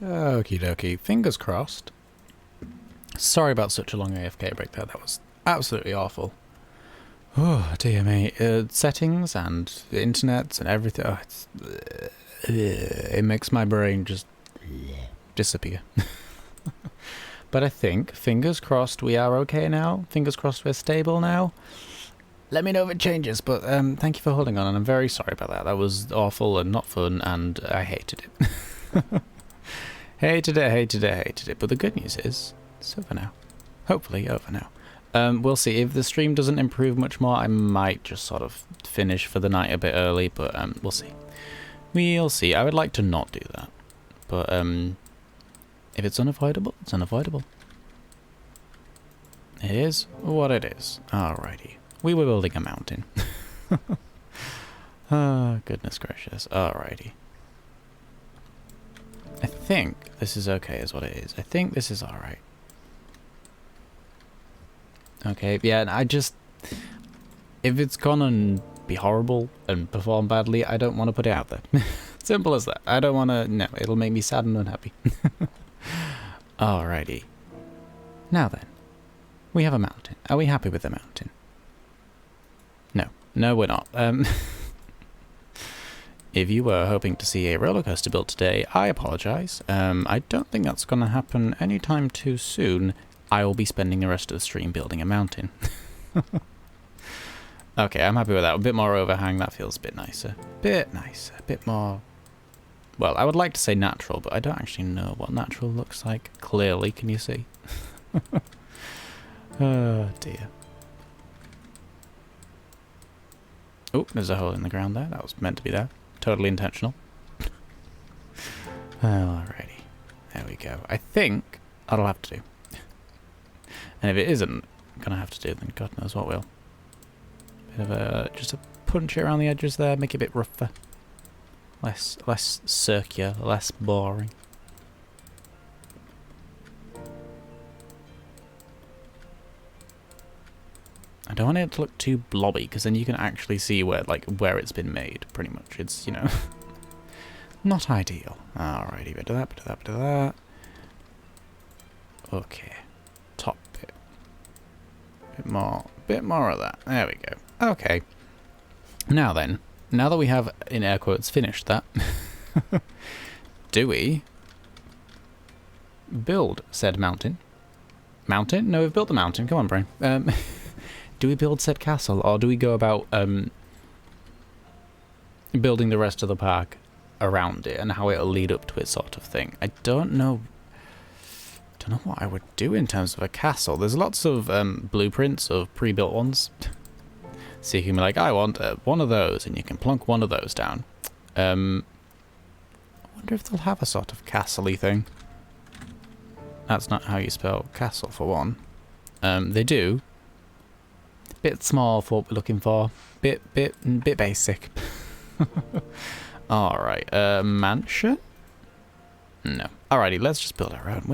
Okie dokie. Fingers crossed. Sorry about such a long AFK break there. That was absolutely awful. Oh, dear me. Settings and the internet and everything. Oh, it makes my brain just disappear. But I think, fingers crossed, we are okay now. Fingers crossed we're stable now. Let me know if it changes, but thank you for holding on, and I'm very sorry about that. That was awful and not fun, and I hated it. hated it. But the good news is, it's over now. Hopefully over now. We'll see. If the stream doesn't improve much more, I might just sort of finish for the night a bit early, but we'll see. We'll see. I would like to not do that, but if it's unavoidable, it's unavoidable. It is what it is. Alrighty. We were building a mountain. Oh, goodness gracious. Alrighty. I think this is okay is what it is. I think this is alright. Okay, yeah, I just... If it's gonna be horrible and perform badly, I don't want to put it out there. Simple as that. I don't want to... No, it'll make me sad and unhappy. Alrighty. Now then. We have a mountain. Are we happy with the mountain? No. No, we're not. If you were hoping to see a roller coaster built today, I apologise. I don't think that's going to happen anytime too soon. I will be spending the rest of the stream building a mountain. Okay, I'm happy with that. A bit more overhang, that feels a bit nicer. Bit nicer. A bit more... Well, I would like to say natural, but I don't actually know what natural looks like. Clearly, can you see? Oh, dear. Oh, there's a hole in the ground there. That was meant to be there. Totally intentional. Alrighty. There we go. I think that'll have to do. And if it isn't gonna have to do, then God knows what will. Bit of a... just a punch it around the edges there, make it a bit rougher. Less circular, less boring. I don't want it to look too blobby, because then you can actually see where it's been made, pretty much. It's, you know, not ideal. Alrighty, bit of that, bit of that, bit of that. Okay. Top bit. Bit more of that. There we go. Okay. Now then, now that we have, in air quotes, finished that, do we build said mountain? Mountain? No, we've built the mountain. Come on, brain. Do we build said castle, or do we go about building the rest of the park around it and how it'll lead up to it, sort of thing? I don't know. Don't know what I would do in terms of a castle. There's lots of blueprints of pre-built ones. So you can be like, I want one of those, and you can plunk one of those down. I wonder if they'll have a sort of castle-y thing. That's not how you spell castle, for one. They do. Bit small for what we're looking for. Bit basic. Alright, mansion? No. Alrighty, let's just build our own.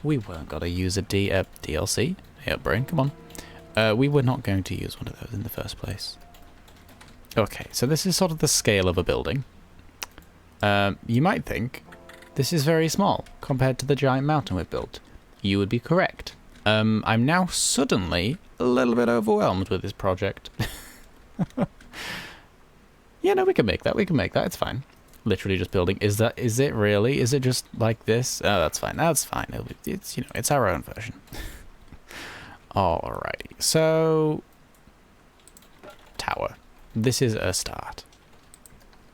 We weren't gonna use a DLC. Hey up, brain, come on. We were not going to use one of those in the first place. Okay, so this is sort of the scale of a building. You might think this is very small compared to the giant mountain we've built. You would be correct. I'm now suddenly a little bit overwhelmed with this project. Yeah, no, we can make that. We can make that. It's fine. Literally just building. Is it really? Is it just like this? Oh, that's fine. That's fine. It's, you know, it's our own version. Alrighty. So, tower. This is a start.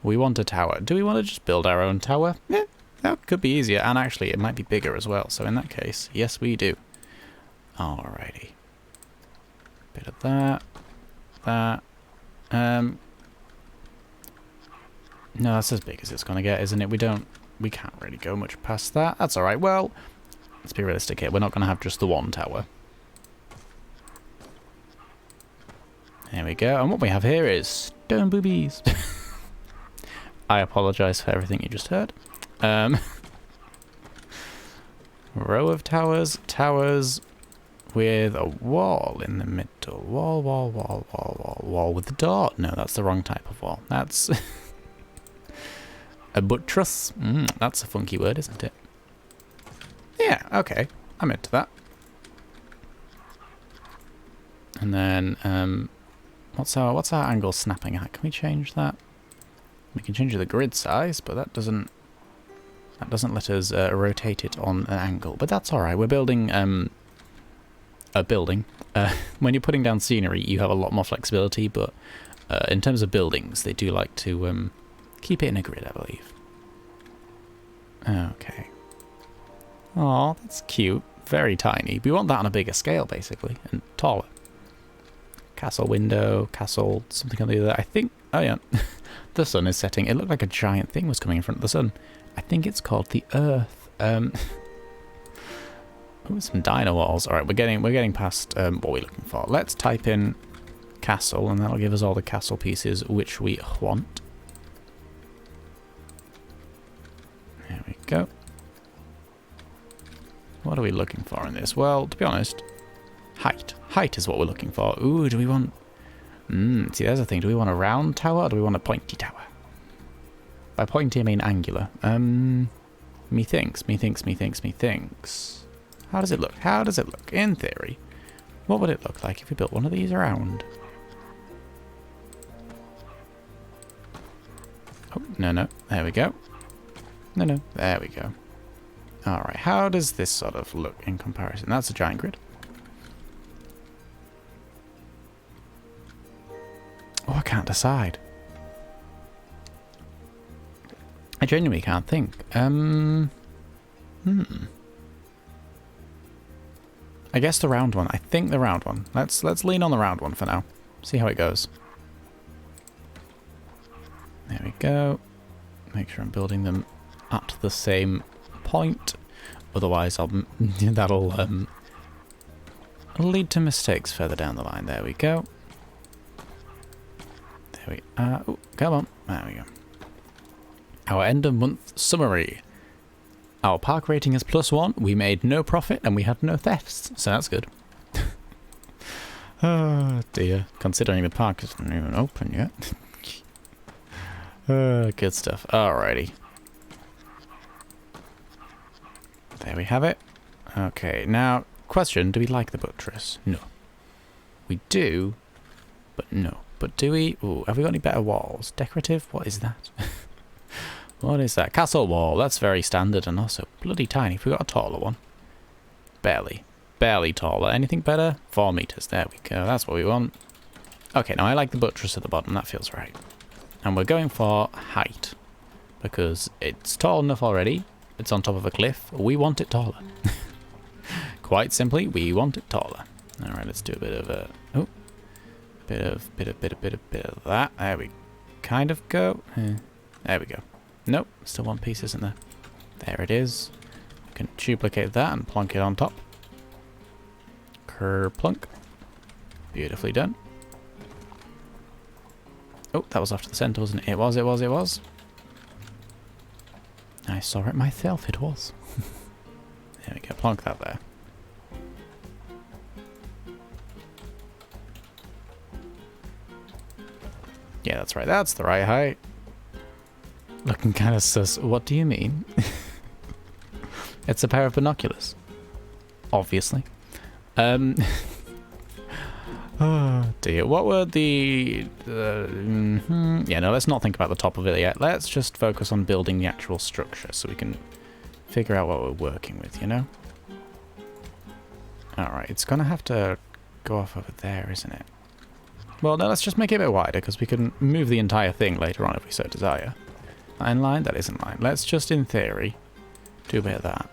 We want a tower. Do we want to just build our own tower? Yeah, that could be easier. And actually, it might be bigger as well. So in that case, yes, we do. Alrighty. Bit of that. That. No, that's as big as it's gonna get, isn't it? We can't really go much past that. That's alright. Well, let's be realistic here. We're not gonna have just the one tower. There we go. And what we have here is stone boobies. I apologise for everything you just heard. Row of towers. Towers with a wall in the middle. Wall with a door. No, that's the wrong type of wall. That's... A buttress? That's a funky word, isn't it? Yeah, okay. I'm into that. And then, what's our angle snapping at? Can we change that? We can change the grid size, but that doesn't let us rotate it on an angle. But that's all right. We're building a building. When you're putting down scenery, you have a lot more flexibility, but in terms of buildings, they do like to keep it in a grid, I believe. Okay. Oh, that's cute. Very tiny. We want that on a bigger scale, basically, and taller. Castle window, castle, something on the other. I think, oh yeah, the sun is setting. It looked like a giant thing was coming in front of the sun. I think it's called the Earth. Oh, some dino walls. All right, we're getting past what we're looking for. Let's type in castle, and that'll give us all the castle pieces which we want. There we go. What are we looking for in this? Well, to be honest, height. Height is what we're looking for. Ooh, do we want... see, there's the thing. Do we want a round tower or do we want a pointy tower? By pointy, I mean angular. Methinks. How does it look? How does it look? In theory, what would it look like if we built one of these around? Oh, no. There we go. No. There we go. Alright, how does this sort of look in comparison? That's a giant grid. Oh, I can't decide. I genuinely can't think. I guess the round one. I think the round one. Let's lean on the round one for now. See how it goes. There we go. Make sure I'm building them at the same point. Otherwise, that'll lead to mistakes further down the line. There we go. There we are. Oh, come on. There we go. Our end of month summary. Our park rating is +1. We made no profit and we had no thefts. So that's good. Oh dear. Considering the park isn't even open yet. Good stuff. Alrighty. There we have it. Okay, now, question, do we like the buttress? No. We do, but no. But do we? Ooh, have we got any better walls? Decorative? What is that? What is that? Castle wall. That's very standard and also bloody tiny. Have we got a taller one? Barely. Barely taller. Anything better? 4 meters. There we go. That's what we want. Okay, now I like the buttress at the bottom. That feels right. And we're going for height. Because it's tall enough already. It's on top of a cliff. We want it taller. Quite simply, we want it taller. All right, let's do a bit of a... Oh. Bit of that. There we kind of go. There we go. Nope, still one piece, isn't there? There it is. We can duplicate that and plonk it on top. Kerplunk. Beautifully done. Oh, that was off to the centre, wasn't it? It was. I saw it myself, it was. There we go, plonk that there. Yeah, that's right, that's the right height. Looking kind of sus. What do you mean? It's a pair of binoculars. Obviously. Oh dear, what were the... Yeah, no, let's not think about the top of it yet. Let's just focus on building the actual structure so we can figure out what we're working with, you know? Alright, it's gonna have to go off over there, isn't it? Well, no, let's just make it a bit wider because we can move the entire thing later on if we so desire. That in line? That is in line. Let's just, in theory, do a bit of that.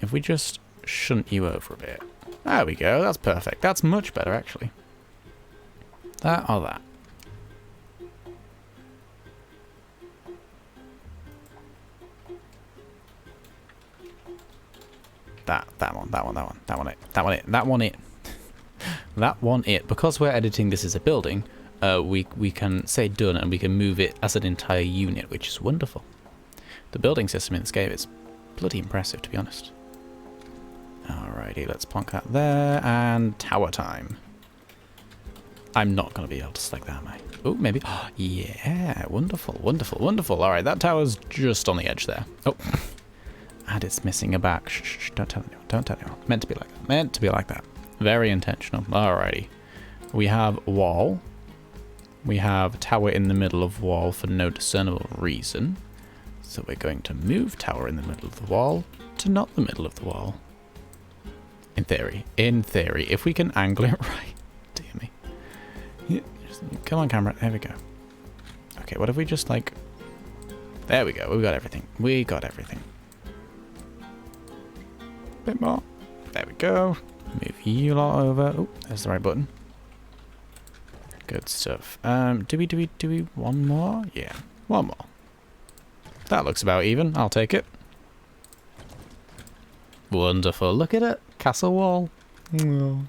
If we just shunt you over a bit. There we go, that's perfect. That's much better, actually. That or that. That one it. Because we're editing this as a building, we can say done and we can move it as an entire unit, which is wonderful. The building system in this game is bloody impressive, to be honest. Alrighty, let's plonk that there, and tower time. I'm not going to be able to select that, am I? Oh, maybe. Oh, yeah, wonderful, wonderful, wonderful. All right, that tower's just on the edge there. Oh, and it's missing a back. Shh, shh, shh, don't tell anyone, don't tell anyone. Meant to be like that, meant to be like that. Very intentional. Alrighty. We have wall. We have tower in the middle of wall for no discernible reason. So we're going to move tower in the middle of the wall to not the middle of the wall. In theory, if we can angle it right. Dear me. Yeah, come on, camera. There we go. Okay, what if we just like... There we go. We got everything. We got everything. Bit more. There we go. Move you lot over. Oh, there's the right button. Good stuff. Do we one more? Yeah, one more. That looks about even. I'll take it. Wonderful. Look at it. Castle wall. And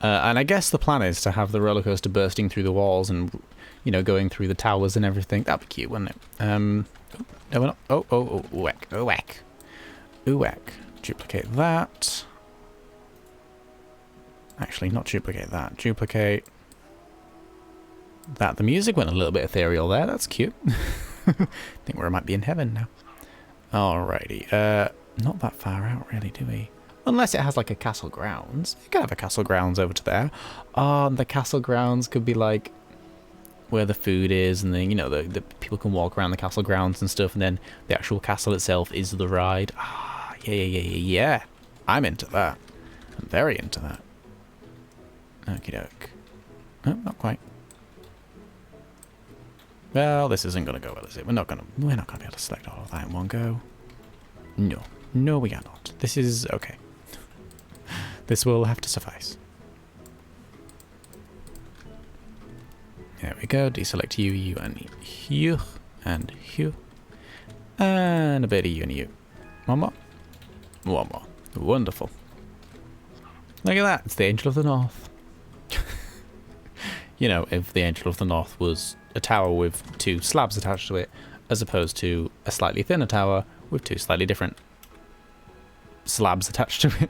I guess the plan is to have the roller coaster bursting through the walls and, you know, going through the towers and everything. That'd be cute, wouldn't it? No, we're not. Oh, whack. Oh, whack. Ooh, whack. Duplicate that. Actually, not duplicate that. Duplicate that. The music went a little bit ethereal there. That's cute. I think we might be in heaven now. Alrighty. Not that far out, really, do we? Unless it has like a castle grounds. It could have a castle grounds over to there. Oh, and the castle grounds could be like where the food is, and then, you know, the people can walk around the castle grounds and stuff, and then the actual castle itself is the ride. Ah, yeah. I'm into that. I'm very into that. Okie doke. Oh, not quite. Well, this isn't gonna go well, is it? We're not gonna be able to select all of that in one go. No, we are not. This is okay. This will have to suffice. There we go. Deselect you, and you, and you, and a bit of you and you. One more. Wonderful. Look at that. It's the Angel of the North. You know, if the Angel of the North was a tower with two slabs attached to it, as opposed to a slightly thinner tower with two slightly different slabs attached to it.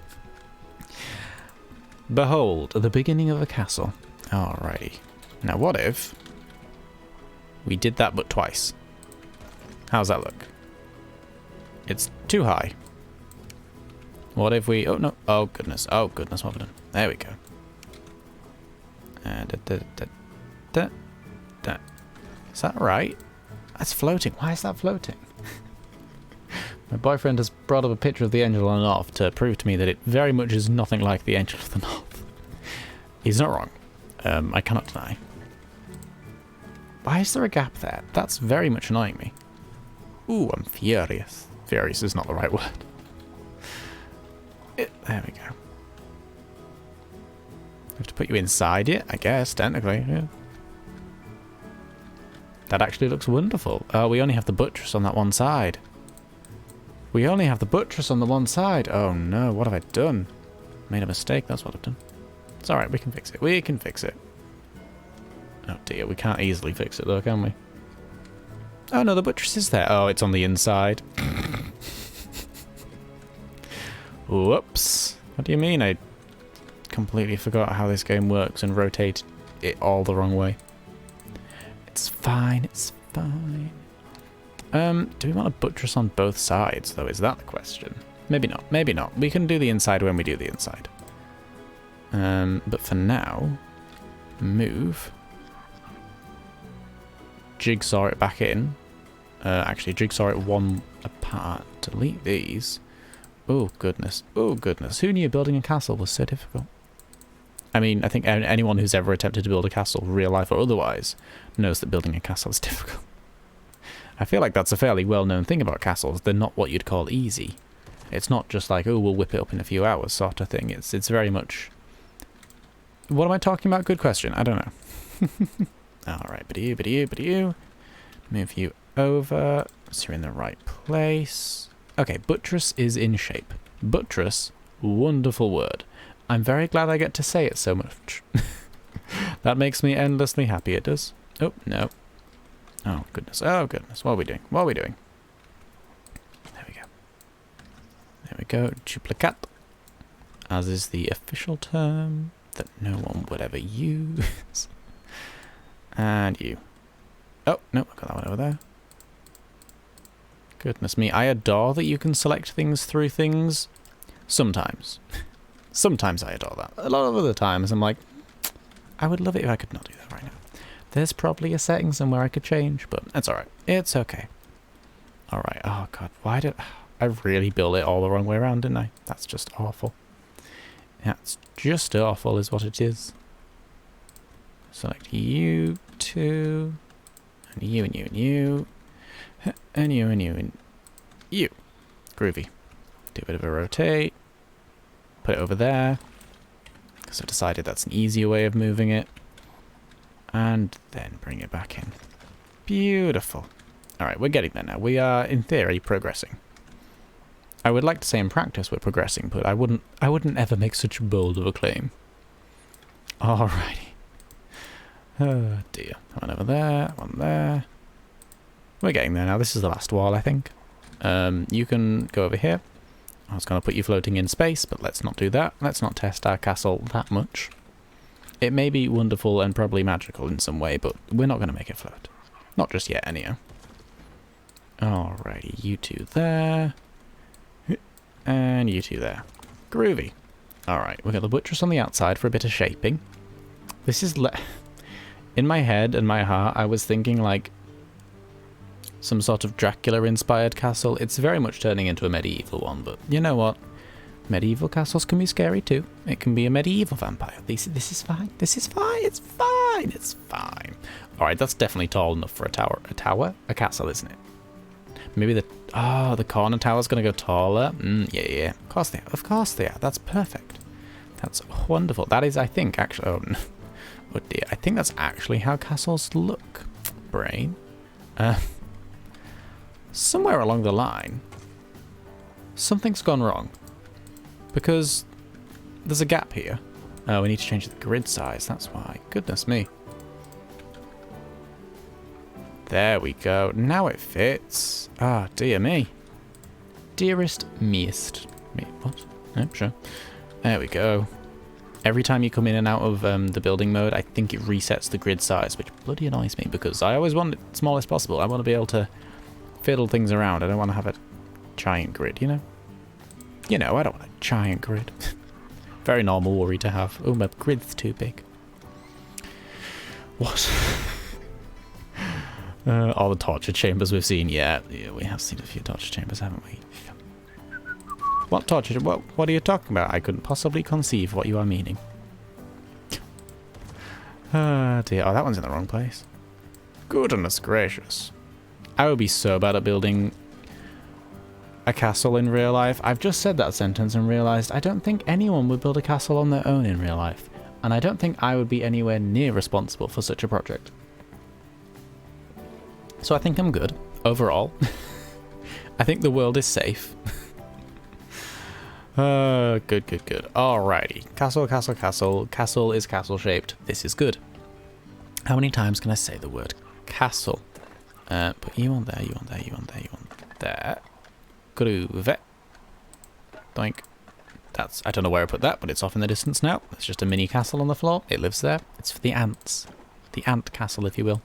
Behold, the beginning of a castle. Alrighty. Now what if we did that but twice? How's that look? It's too high. What if we... Oh, no. Oh, goodness. What have we done? There we go. Is that right? That's floating. Why is that floating? My boyfriend has brought up a picture of the Angel of the North to prove to me that it very much is nothing like the Angel of the North. He's not wrong. I cannot deny. Why is there a gap there? That's very much annoying me. Ooh, I'm furious. Furious is not the right word. There we go. Have to put you inside it, I guess, technically. Yeah. That actually looks wonderful. We only have the buttress on that one side. We only have the buttress on the one side. Oh no, what have I done? Made a mistake, that's what I've done. It's alright, we can fix it. We can fix it. Oh dear, we can't easily fix it though, can we? Oh no, the buttress is there. Oh, it's on the inside. Whoops. What do you mean? I completely forgot how this game works and rotated it all the wrong way. It's fine, it's fine. Do we want a buttress on both sides, though? Is that the question? Maybe not. Maybe not. We can do the inside when we do the inside. But for now, move. Jigsaw it back in. Actually, jigsaw it one apart. Delete these. Oh, goodness. Oh, goodness. Who knew building a castle was so difficult? I mean, I think anyone who's ever attempted to build a castle, real life or otherwise, knows that building a castle is difficult. I feel like that's a fairly well-known thing about castles. They're not what you'd call easy. It's not just like, oh, we'll whip it up in a few hours sort of thing. It's very much... What am I talking about? Good question. I don't know. Alright, but you. Move you over. So you're in the right place. Okay, buttress is in shape. Buttress, wonderful word. I'm very glad I get to say it so much. That makes me endlessly happy, it does. Oh, no. Oh, goodness. Oh, goodness. What are we doing? What are we doing? There we go. There we go. Duplicate. As is the official term that no one would ever use. And you. Oh, no, I got that one over there. Goodness me, I adore that you can select things through things. Sometimes. Sometimes I adore that. A lot of other times I'm like, I would love it if I could not do that right now. There's probably a setting somewhere I could change, but that's alright. It's okay. Alright, oh god, why did... I really built it all the wrong way around, didn't I? That's just awful. That's just awful is what it is. Select you two, and you and you and you, and you and you and you. Groovy. Do a bit of a rotate. Put it over there. Because I've decided that's an easier way of moving it. And then bring it back in. Beautiful. Alright, we're getting there now. We are, in theory, progressing. I would like to say in practice we're progressing, but I wouldn't ever make such bold of a claim. Alrighty. Oh dear. One over there, one there. We're getting there now. This is the last wall, I think. You can go over here. I was going to put you floating in space, but let's not do that. Let's not test our castle that much. It may be wonderful and probably magical in some way, but we're not going to make it float. Not just yet, anyhow. Alrighty, you two there. And you two there. Groovy. Alright, we've got the buttress on the outside for a bit of shaping. This is... in my head and my heart, I was thinking like some sort of Dracula-inspired castle. It's very much turning into a medieval one, but you know what? Medieval castles can be scary too. It can be a medieval vampire. This is fine. This is fine. It's fine. It's fine. Alright, that's definitely tall enough for a tower. A tower? A castle, isn't it? Maybe the... oh, the corner tower's going to go taller. Yeah. Of course they are. Of course they are. That's perfect. That's wonderful. That is, I think, actually... oh, no. Oh dear. I think that's actually how castles look. Brain. Somewhere along the line, something's gone wrong. Because there's a gap here. Oh, we need to change the grid size. That's why. Goodness me. There we go. Now it fits. Ah, dear me. Dearest meest. Me, what? Oh, sure. There we go. Every time you come in and out of the building mode, I think it resets the grid size, which bloody annoys me because I always want it small as possible. I want to be able to fiddle things around. I don't want to have a giant grid, you know? You know, I don't want a giant grid. Very normal worry to have. Oh, my grid's too big. What? All the torture chambers we've seen. Yeah, we have seen a few torture chambers, haven't we? What torture? What are you talking about? I couldn't possibly conceive what you are meaning. Ah, dear. Oh, that one's in the wrong place. Goodness gracious. I would be so bad at building a castle in real life. I've just said that sentence and realised I don't think anyone would build a castle on their own in real life. And I don't think I would be anywhere near responsible for such a project. So I think I'm good, overall. I think the world is safe. Good. Alrighty. Castle. Castle is castle-shaped. This is good. How many times can I say the word castle? Put you on there, you on there, you on there, you on there. Groove. Doink. That's... I don't know where I put that, but it's off in the distance now. It's just a mini castle on the floor. It lives there. It's for the ants. The ant castle, if you will.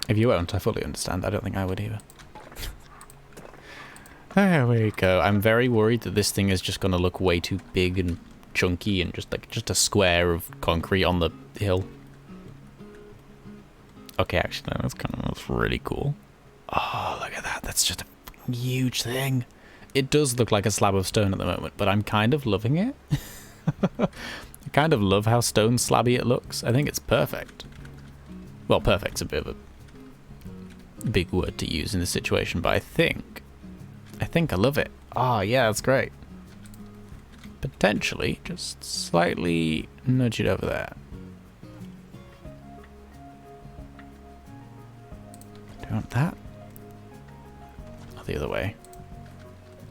If you won't, I fully understand. I don't think I would either. There we go. I'm very worried that this thing is just going to look way too big and chunky and just a square of concrete on the hill. Okay, actually, no, that's really cool. Oh, look at that. That's just a huge thing. It does look like a slab of stone at the moment, but I'm kind of loving it. I kind of love how stone slabby it looks. I think it's perfect. Well, perfect's a bit of a big word to use in this situation, but I think I love it. Oh, yeah, that's great. Potentially, just slightly nudge it over there. Do you want that? Or the other way?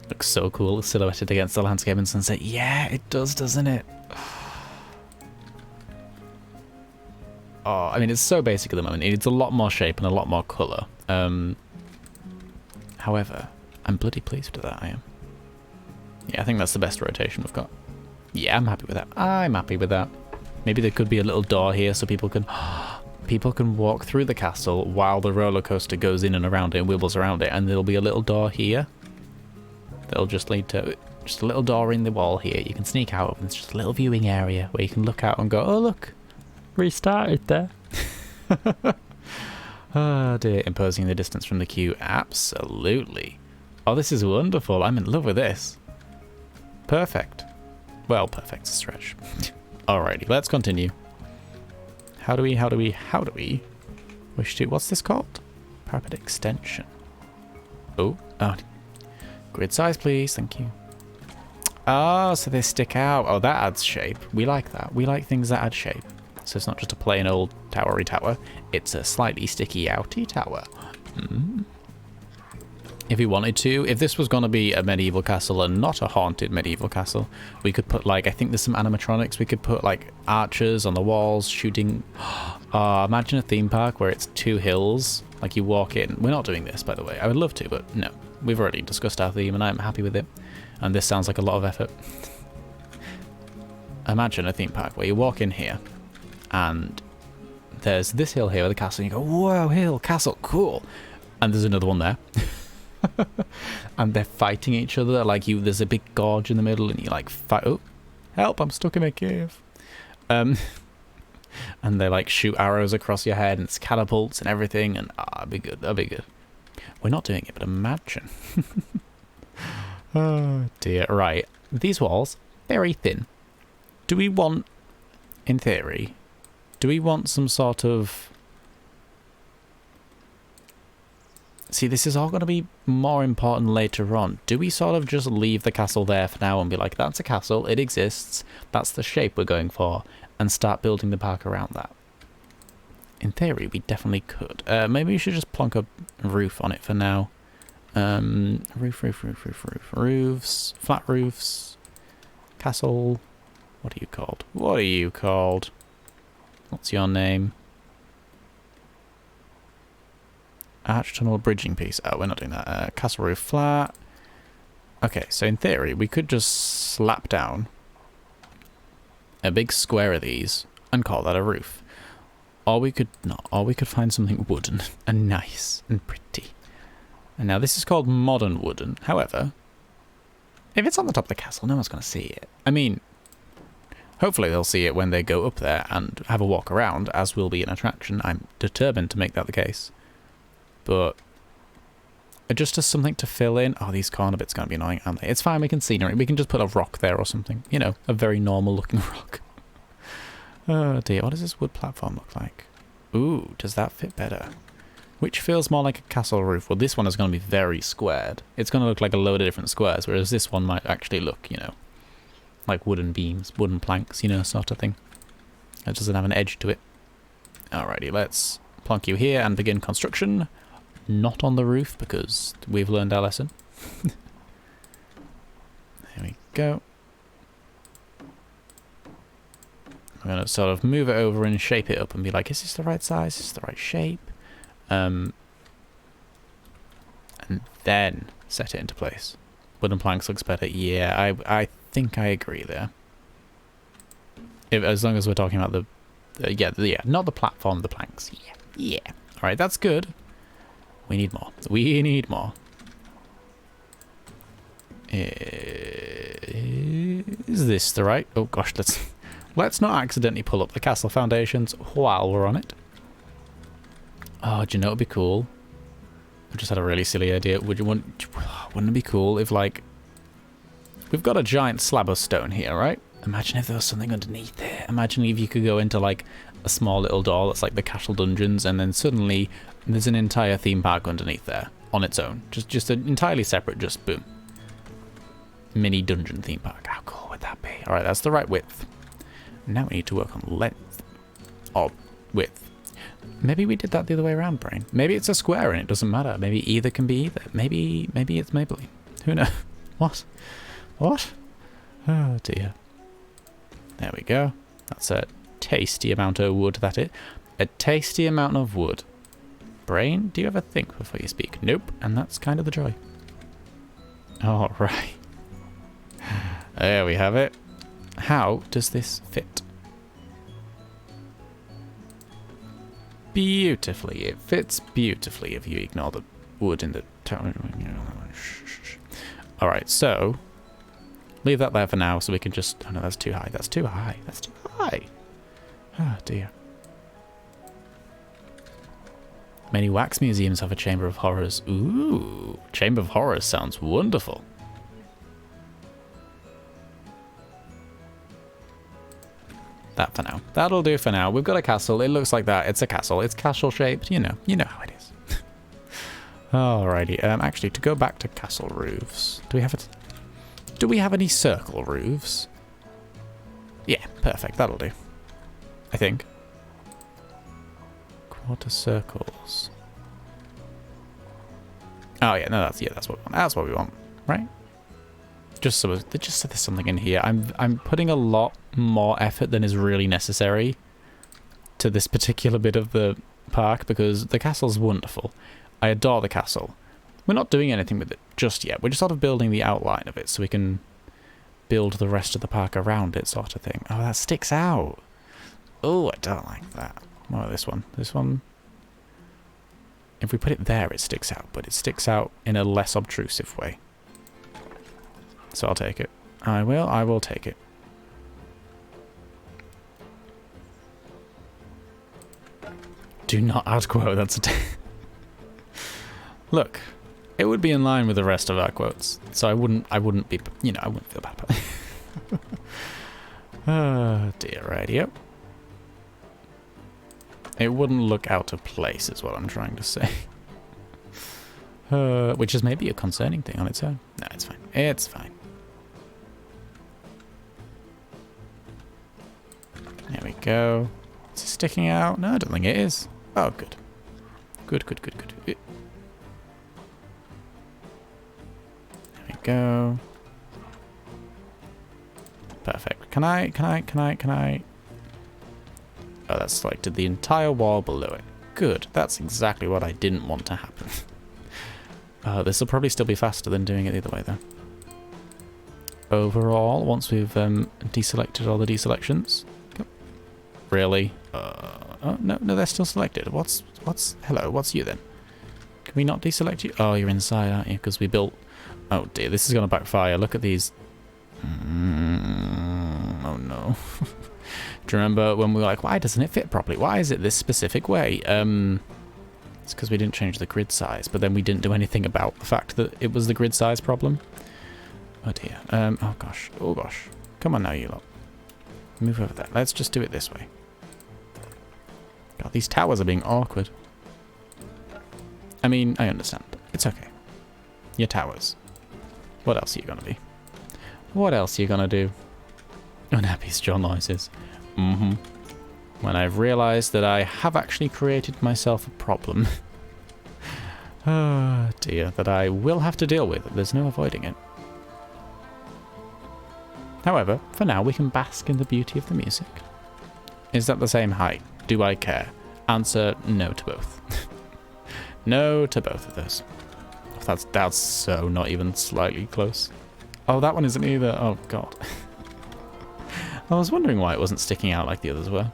Looks so cool, silhouetted against the landscape and sunset. Yeah, it does, doesn't it? Oh, I mean, it's so basic at the moment. It needs a lot more shape and a lot more colour. However, I'm bloody pleased with that, I am. Yeah, I think that's the best rotation we've got. Yeah, I'm happy with that. I'm happy with that. Maybe there could be a little door here so people can walk through the castle while the roller coaster goes in and around it and wibbles around it, and there'll be a little door here that'll just lead to just a little door in the wall here. You can sneak out, and it's just a little viewing area where you can look out and go, oh look, restarted there. Oh dear, imposing the distance from the queue. Absolutely. Oh, this is wonderful. I'm in love with this. Perfect. Well, perfect's a stretch. Alrighty, let's continue. How do we wish to, what's this called? Parapet extension. Oh, grid size please, thank you. Oh, so they stick out. Oh, that adds shape. We like that. We like things that add shape. So it's not just a plain old towery tower, it's a slightly sticky outy tower. If we wanted to, if this was going to be a medieval castle and not a haunted medieval castle, we could put like, I think there's some animatronics, we could put like archers on the walls shooting. Imagine a theme park where it's 2 hills, like you walk in. We're not doing this, by the way. I would love to, but no. We've already discussed our theme and I'm happy with it. And this sounds like a lot of effort. Imagine a theme park where you walk in here and there's this hill here with a castle and you go, whoa, hill, castle, cool. And there's another one there. And they're fighting each other, like there's a big gorge in the middle and you like fight. Oh, help, I'm stuck in a cave. And they like shoot arrows across your head and it's catapults and everything, and that'd be good, that'd be good. We're not doing it, but imagine. Oh dear. Right, these walls, very thin. Do we want, in theory, do we want some sort of... See, this is all going to be more important later on. Do we sort of just leave the castle there for now and be like, that's a castle, it exists, that's the shape we're going for, and start building the park around that? In theory, we definitely could. Maybe we should just plonk a roof on it for now. Roofs, flat roofs, castle. What are you called? What are you called? What's your name? Arch tunnel bridging piece. Oh, we're not doing that. Castle roof flat. Okay, so in theory, we could just slap down a big square of these and call that a roof. Or we could not. Or we could find something wooden and nice and pretty. And now this is called modern wooden. However, if it's on the top of the castle, no one's going to see it. I mean, hopefully they'll see it when they go up there and have a walk around, as will be an attraction. I'm determined to make that the case. But just as something to fill in. Oh, these corner bits are going to be annoying, aren't they? It's fine, we can scenery. We can just put a rock there or something. You know, a very normal looking rock. Oh dear, what does this wood platform look like? Ooh, does that fit better? Which feels more like a castle roof? Well, this one is going to be very squared. It's going to look like a load of different squares, whereas this one might actually look, you know, like wooden beams, wooden planks, you know, sort of thing. It doesn't have an edge to it. Alrighty, let's plonk you here and begin construction. Not on the roof, because we've learned our lesson. There we go. I'm going to sort of move it over and shape it up and be like, is this the right size? Is this the right shape? And then set it into place. Wooden planks looks better. Yeah, I think I agree there. As long as we're talking about yeah, not the platform, the planks. Yeah. All right, that's good. We need more. We need more. Is this the right? Oh gosh, let's not accidentally pull up the castle foundations while we're on it. Oh, do you know what would be cool? I just had a really silly idea. Wouldn't it be cool if, like, we've got a giant slab of stone here, right? Imagine if there was something underneath there. Imagine if you could go into, like, a small little door that's like the castle dungeons, and then suddenly there's an entire theme park underneath there on its own. Just an entirely separate, just boom. Mini dungeon theme park. How cool would that be? Alright, that's the right width. Now we need to work on length. Or width. Maybe we did that the other way around, brain. Maybe it's a square and it doesn't matter. Maybe either can be either. Maybe it's Maybelline. Who knows? What? Oh dear. There we go. That's a tasty amount of wood, that is. A tasty amount of wood. Brain, do you ever think before you speak? Nope. And that's kind of the joy. Alright. There we have it. How does this fit? beautifully. It fits beautifully if you ignore the wood in the... Alright, so... leave that there for now so we can just... oh no, that's too high. That's too high. That's too high. Oh dear. Many wax museums have a Chamber of Horrors. Ooh, Chamber of Horrors sounds wonderful. That for now. That'll do for now. We've got a castle. It looks like that. It's a castle. It's castle shaped. You know how it is. Alrighty. Actually, to go back to castle roofs, do we have any circle roofs? Yeah, perfect. That'll do. I think. Quarter circles. Oh yeah, no, that's what we want. That's what we want, right? Just so there's something in here. I'm putting a lot more effort than is really necessary to this particular bit of the park because the castle's wonderful. I adore the castle. We're not doing anything with it just yet. We're just sort of building the outline of it so we can build the rest of the park around it, sort of thing. Oh, that sticks out. Oh, I don't like that. Oh, this one. This one. If we put it there, it sticks out, but it sticks out in a less obtrusive way. So I'll take it. I will take it. Do not add quote, that's a... Look, it would be in line with the rest of our quotes, so I wouldn't be, I wouldn't feel bad about it. Oh dear, radio. It wouldn't look out of place is what I'm trying to say. Which is maybe a concerning thing on its own. No, it's fine. It's fine. There we go. Is it sticking out? No, I don't think it is. Oh, good. Good. There we go. Perfect. Can I? Oh, that's selected the entire wall below it. Good. That's exactly what I didn't want to happen. This will probably still be faster than doing it the other way, though. Overall, once we've deselected all the deselections. Really? Oh, no, they're still selected. Hello, what's you then? Can we not deselect you? Oh, you're inside, aren't you? Because we built... Oh dear, this is going to backfire. Look at these. Oh no. Do you remember when we were like, why doesn't it fit properly? Why is it this specific way? It's because we didn't change the grid size, but then we didn't do anything about the fact that it was the grid size problem. Oh dear. Oh gosh. Come on now, you lot. Move over there. Let's just do it this way. God, these towers are being awkward. I mean, I understand. It's okay. Your towers. What else are you gonna be? What else are you gonna do? Unhappy Sjoll noises. When I've realised that I have actually created myself a problem. Oh dear, that I will have to deal with. There's no avoiding it. However, for now we can bask in the beauty of the music. Is that the same height? Do I care? Answer, no to both. No to both of those. That's so not even slightly close. Oh, that one isn't either. Oh god. I was wondering why it wasn't sticking out like the others were.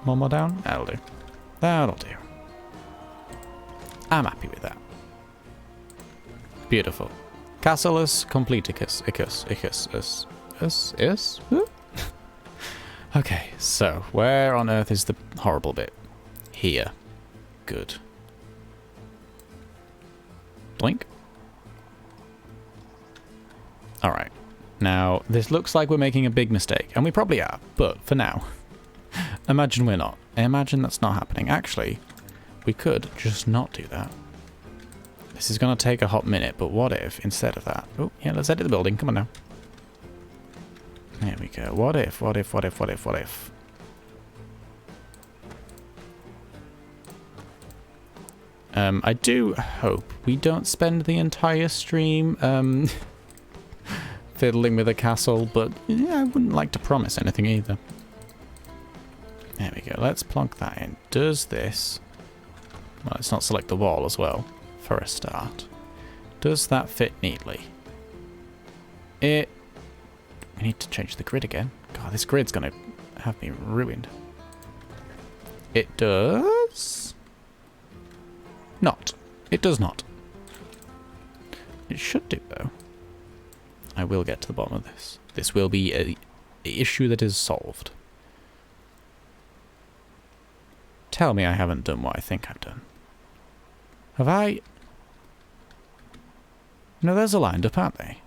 One more down? That'll do. That'll do. I'm happy with that. Beautiful. Castlus completicus. Icus. Okay, so where on earth is the horrible bit? Here. Good. Blink. Alright. Now, this looks like we're making a big mistake, and we probably are, but for now, imagine we're not. Imagine that's not happening. Actually, we could just not do that. This is going to take a hot minute, but what if, instead of that... Oh, yeah, let's edit the building. Come on now. There we go. What if? I do hope we don't spend the entire stream fiddling with a castle, but yeah, I wouldn't like to promise anything either. There we go. Let's plonk that in. Does this... Well, let's not select the wall as well, for a start. Does that fit neatly? We need to change the grid again. God, this grid's going to have been ruined. It does not. It does not. It should do, though. I will get to the bottom of this. This will be an issue that is solved. Tell me I haven't done what I think I've done. Have I? No, those are lined up, aren't they?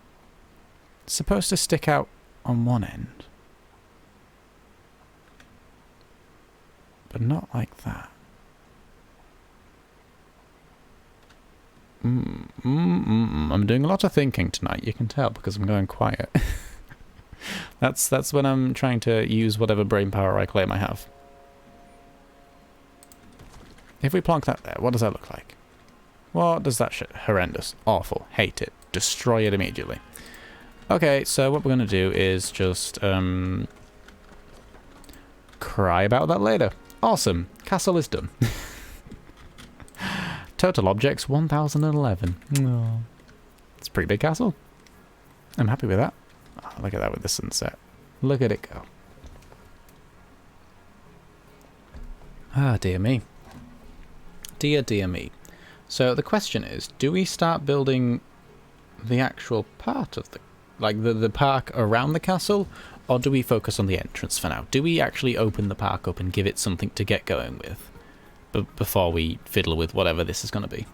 It's supposed to stick out on one end. But not like that. I'm doing a lot of thinking tonight, you can tell, because I'm going quiet. That's when I'm trying to use whatever brain power I claim I have. If we plonk that there, what does that look like? What does that shit? Horrendous. Awful. Hate it. Destroy it immediately. Okay, so what we're going to do is just cry about that later. Awesome. Castle is done. Total objects 1011. Oh, it's a pretty big castle. I'm happy with that. Oh, look at that with the sunset. Look at it go. Ah, dear me. Dear, dear me. So the question is, do we start building the actual part of the, like the park around the castle, or do we focus on the entrance for now? Do we actually open the park up and give it something to get going with before we fiddle with whatever this is going to be?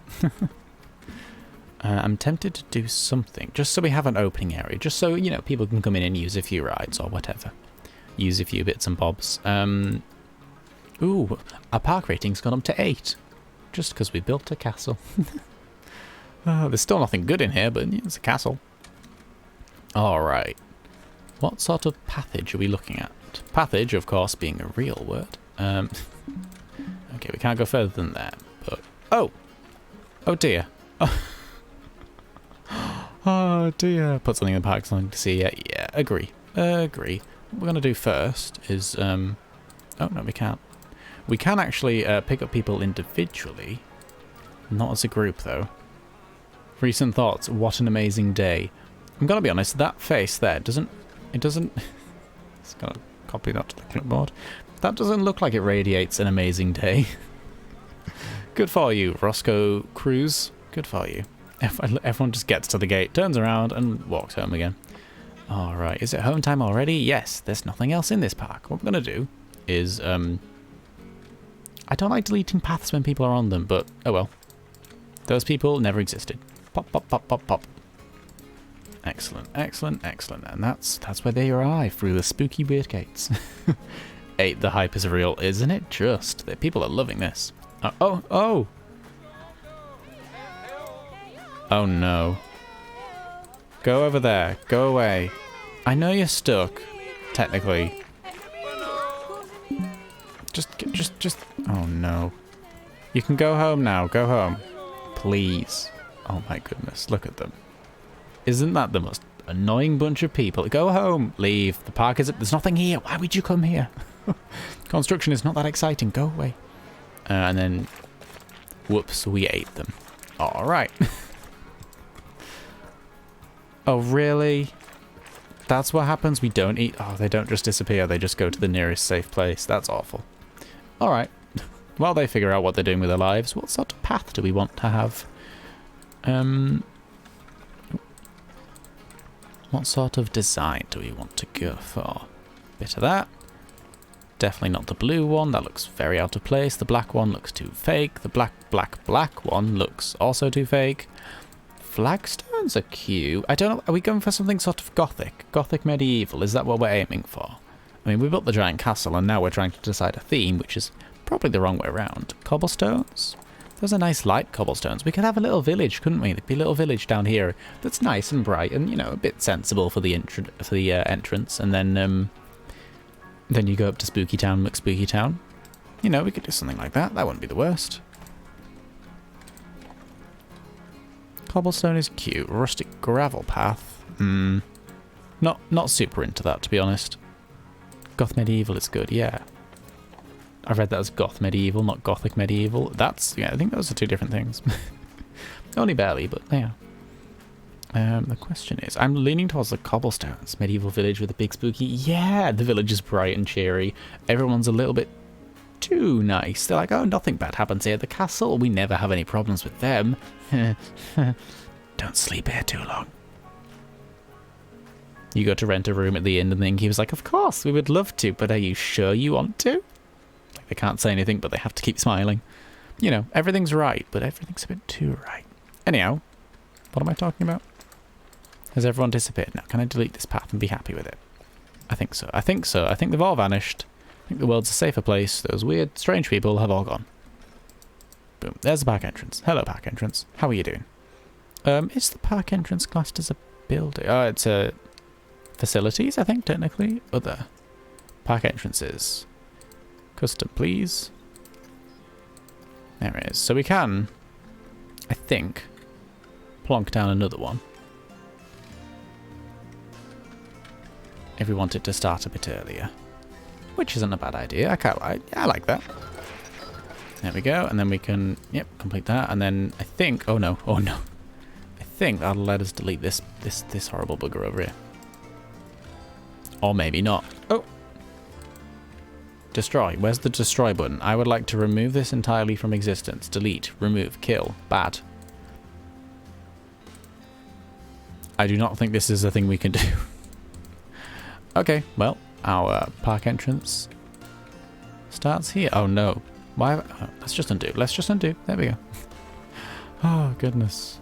I'm tempted to do something, just so we have an opening area, just so, you know, people can come in and use a few rides or whatever. Use a few bits and bobs. Ooh, our park rating's gone up to 8. Just because we built a castle. There's still nothing good in here, but it's a castle. Alright. What sort of pathage are we looking at? Pathage, of course, being a real word. Okay, we can't go further than that, but... Oh! Oh dear. Oh dear. Put something in the park, something to see. Yeah, agree. Agree. What we're going to do first is... Oh, no, we can't. We can actually pick up people individually. Not as a group, though. Recent thoughts. What an amazing day. I'm going to be honest, that face there doesn't... It doesn't... It's going to copy that to the clipboard. That doesn't look like it radiates an amazing day. Good for you, Roscoe Cruz. Good for you. Everyone just gets to the gate, turns around, and walks home again. Alright, is it home time already? Yes, there's nothing else in this park. What we're going to do is... I don't like deleting paths when people are on them, but oh well. Those people never existed. Pop, pop, pop, pop, pop. Excellent, excellent, excellent. And that's where they arrive, through the spooky weird gates. 8, the hype is real, isn't it? Just that people are loving this. Oh, oh! Oh no. Go over there. Go away. I know you're stuck, technically. Just... Oh no. You can go home now. Go home. Please. Oh my goodness. Look at them. Isn't that the most annoying bunch of people? Go home. Leave. The park is... There's nothing here. Why would you come here? Construction is not that exciting. Go away. And then... Whoops. We ate them. Alright. Oh, really? That's what happens? We don't eat... Oh, they don't just disappear. They just go to the nearest safe place. That's awful. Alright. While they figure out what they're doing with their lives, what sort of path do we want to have? What sort of design do we want to go for? Bit of that. Definitely not the blue one. That looks very out of place. The black one looks too fake. The black one looks also too fake. Flagstones are cute. I don't know. Are we going for something sort of gothic? Gothic medieval? Is that what we're aiming for? I mean, we built the giant castle and now we're trying to decide a theme, which is probably the wrong way around. Cobblestones? Those are nice light cobblestones. We could have a little village, couldn't we? There'd be a little village down here that's nice and bright and, you know, a bit sensible for the entrance. And then you go up to Spooky Town, McSpooky Town. You know, we could do something like that. That wouldn't be the worst. Cobblestone is cute. Rustic gravel path. Not super into that, to be honest. Goth medieval is good, yeah. I read that as goth medieval, not gothic medieval. That's, yeah, I think those are two different things. Only barely, but yeah. The question is, I'm leaning towards the cobblestones. Medieval village with a big spooky. Yeah, the village is bright and cheery. Everyone's a little bit too nice. They're like, oh, nothing bad happens here at the castle. We never have any problems with them. Don't sleep here too long. You go to rent a room at the inn and then he was like, of course, we would love to, but are you sure you want to? Like, they can't say anything, but they have to keep smiling. You know, everything's right, but everything's a bit too right. Anyhow, what am I talking about? Has everyone disappeared now? Can I delete this path and be happy with it? I think so. I think so. I think they've all vanished. I think the world's a safer place. Those weird, strange people have all gone. Boom. There's the park entrance. Hello, park entrance. How are you doing? Is the park entrance classed as a building? Oh, it's a facilities, I think, technically. Other park entrances. Custom, please. There it is. So we can, I think, plonk down another one. If we want it to start a bit earlier. Which isn't a bad idea. I like that. There we go. And then we can, yep, complete that. And then I think, oh no. I think that'll let us delete this horrible bugger over here. Or maybe not. Oh. Destroy. Where's the destroy button? I would like to remove this entirely from existence. Delete. Remove. Kill. Bad. I do not think this is a thing we can do. Okay, well, our park entrance starts here. Oh no. Why? Let's just undo. Let's just undo. There we go. Oh, goodness.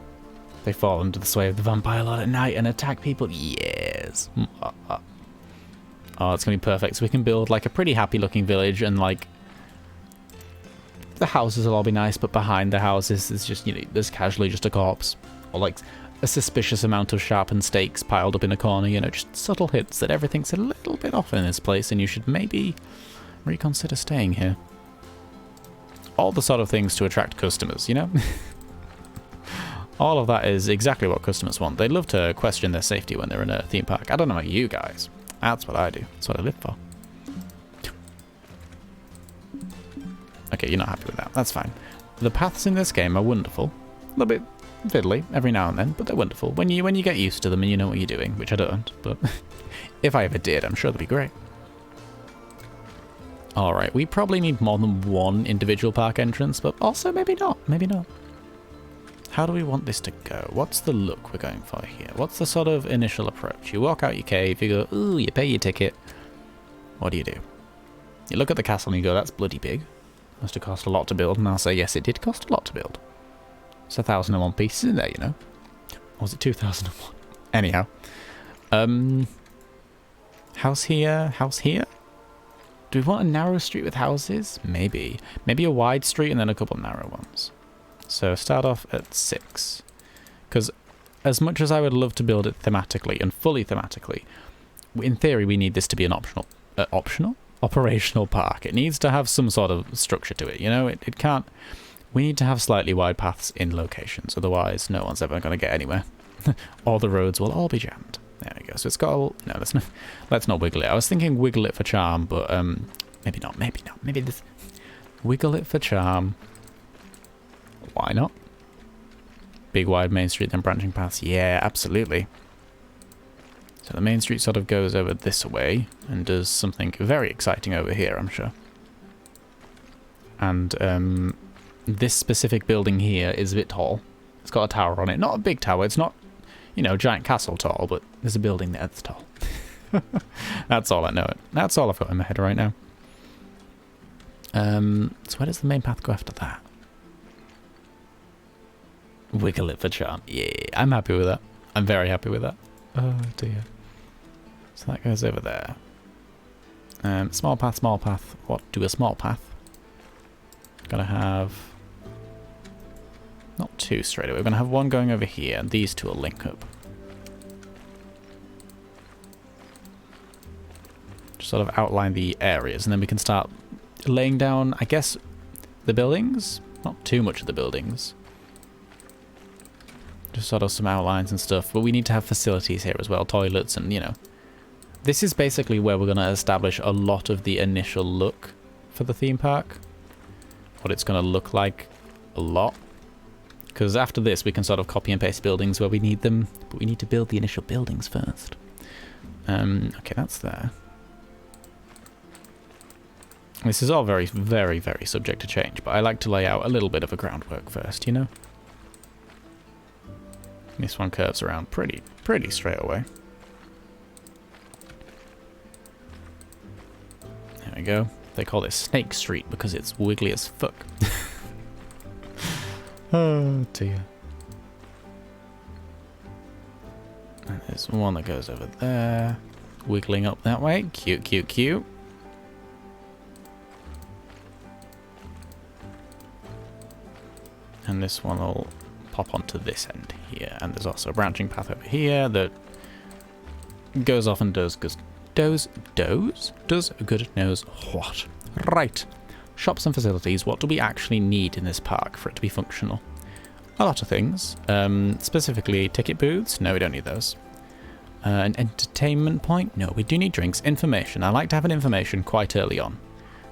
They fall under the sway of the vampire lord at night and attack people. Yes. Oh, it's going to be perfect. So we can build like a pretty happy looking village and like the houses will all be nice, but behind the houses is just, you know, there's casually just a corpse or like a suspicious amount of sharpened stakes piled up in a corner, you know, just subtle hints that everything's a little bit off in this place and you should maybe reconsider staying here. All the sort of things to attract customers, you know? All of that is exactly what customers want. They love to question their safety when they're in a theme park. I don't know about you guys. That's what I do. That's what I live for. Okay, you're not happy with that. That's fine. The paths in this game are wonderful. A little bit fiddly every now and then, but they're wonderful. When you get used to them and you know what you're doing, which I don't, but if I ever did, I'm sure they'd be great. Alright, we probably need more than one individual park entrance, but also maybe not. Maybe not. How do we want this to go? What's the look we're going for here? What's the sort of initial approach? You walk out your cave, you go, ooh, you pay your ticket. What do? You look at the castle and you go, that's bloody big. Must have cost a lot to build, and I'll say, yes, it did cost a lot to build. It's 1,001 pieces in there, you know. Or was it 2,001? Anyhow. House here, house here? Do we want a narrow street with houses? Maybe. Maybe a wide street and then a couple narrow ones. So start off at 6. Because as much as I would love to build it thematically and fully thematically, in theory we need this to be an operational park. It needs to have some sort of structure to it, you know? It can't... We need to have slightly wide paths in locations, otherwise no one's ever going to get anywhere. Or the roads will all be jammed. There we go. So it's got a... No, let's not wiggle it. I was thinking wiggle it for charm, but maybe not, maybe not. Maybe this... Wiggle it for charm. Why not? Big wide main street, then branching paths. Yeah, absolutely. So the main street sort of goes over this way and does something very exciting over here, I'm sure. And this specific building here is a bit tall. It's got a tower on it. Not a big tower. It's not, you know, giant castle tall, but there's a building there that's tall. That's all I know. That's all I've got in my head right now. So where does the main path go after that? Wiggle it for charm. Yeah, I'm happy with that. I'm very happy with that. Oh dear. So that goes over there. Small path, small path. What do a small path? Gonna have... Not two straight away. We're gonna have one going over here, and these two will link up. Just sort of outline the areas, and then we can start laying down, I guess, the buildings? Not too much of the buildings. Just sort of some outlines and stuff, but we need to have facilities here as well, toilets and, you know. This is basically where we're going to establish a lot of the initial look for the theme park. What it's going to look like a lot. Because after this, we can sort of copy and paste buildings where we need them, but we need to build the initial buildings first. Okay, that's there. This is all very, very, very subject to change, but I like to lay out a little bit of a groundwork first, you know? This one curves around pretty straight away. There we go. They call this Snake Street because it's wiggly as fuck. Oh dear. And there's one that goes over there, wiggling up that way. Cute, cute, cute. And this one will pop onto this end here. And there's also a branching path over here that goes off and does good knows what. Right. Shops and facilities. What do we actually need in this park for it to be functional? A lot of things. Specifically ticket booths. No, we don't need those. An entertainment point. No, we do need drinks. Information. I like to have an information quite early on.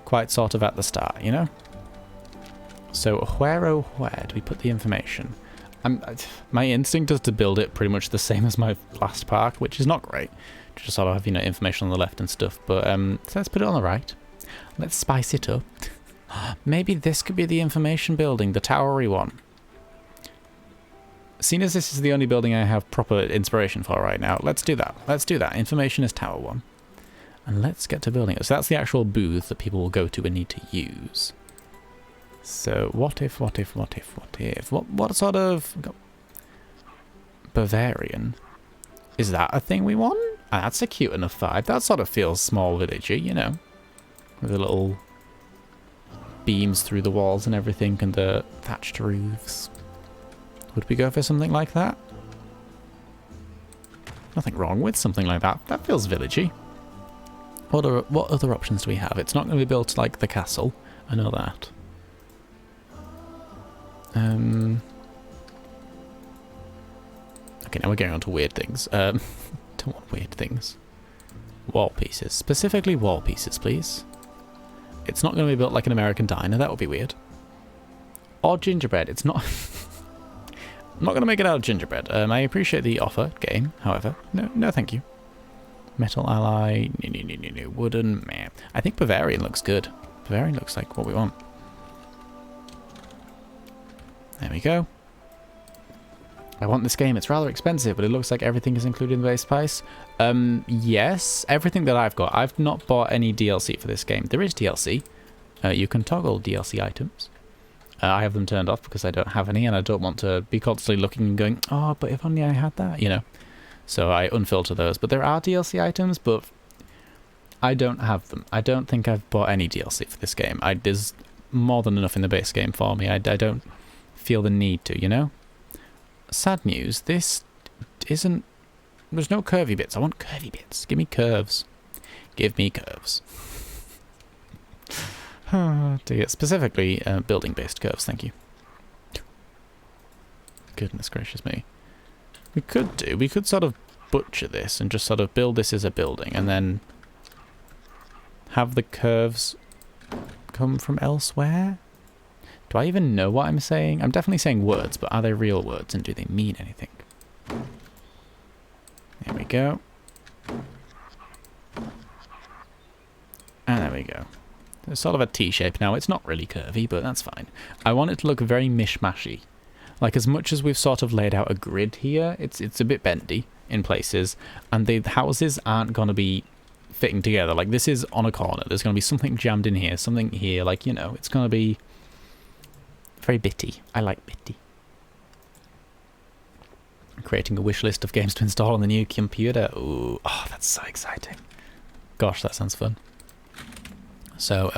Quite sort of at the start, you know? So where, oh where do we put the information? My instinct is to build it pretty much the same as my last park, which is not great. Just sort of have, you know, information on the left and stuff. But so let's put it on the right. Let's spice it up. Maybe this could be the information building, the towery one. Seeing as this is the only building I have proper inspiration for right now, let's do that. Let's do that. Information is tower one. And let's get to building it. So that's the actual booth that people will go to and need to use. So what if? What sort of Bavarian? Is that a thing we want? Ah, that's a cute enough vibe. That sort of feels small villagey, you know. With the little beams through the walls and everything and the thatched roofs. Would we go for something like that? Nothing wrong with something like that. That feels villagey. What other options do we have? It's not going to be built like the castle. I know that. Okay, now we're getting on to weird things. Don't want weird things. Wall pieces. Specifically wall pieces, please. It's not going to be built like an American diner. That would be weird. Or gingerbread. It's not... I'm not going to make it out of gingerbread. I appreciate the offer, game, however. No, thank you. Metal ally. No. Wooden. Meh. I think Bavarian looks good. Bavarian looks like what we want. There we go. I want this game. It's rather expensive, but it looks like everything is included in the base price. Yes, everything that I've got. I've not bought any DLC for this game. There is DLC. You can toggle DLC items. I have them turned off because I don't have any, and I don't want to be constantly looking and going, oh, but if only I had that, you know. So I unfilter those. But there are DLC items, but I don't have them. I don't think I've bought any DLC for this game. There's more than enough in the base game for me. I don't feel the need to, you know? Sad news, this isn't... There's no curvy bits. I want curvy bits. Give me curves. Give me curves. Oh dear. Specifically, building-based curves, thank you. Goodness gracious me. We could sort of butcher this and just sort of build this as a building and then have the curves come from elsewhere? Do I even know what I'm saying? I'm definitely saying words, but are they real words and do they mean anything? There we go. And there we go. It's sort of a T shape now. It's not really curvy, but that's fine. I want it to look very mishmashy. Like, as much as we've sort of laid out a grid here, it's a bit bendy in places, and the houses aren't going to be fitting together. Like, this is on a corner. There's going to be something jammed in here, something here. Like, you know, it's going to be very bitty. I like bitty. Creating a wish list of games to install on the new computer. Ooh, oh, that's so exciting. Gosh, that sounds fun. So,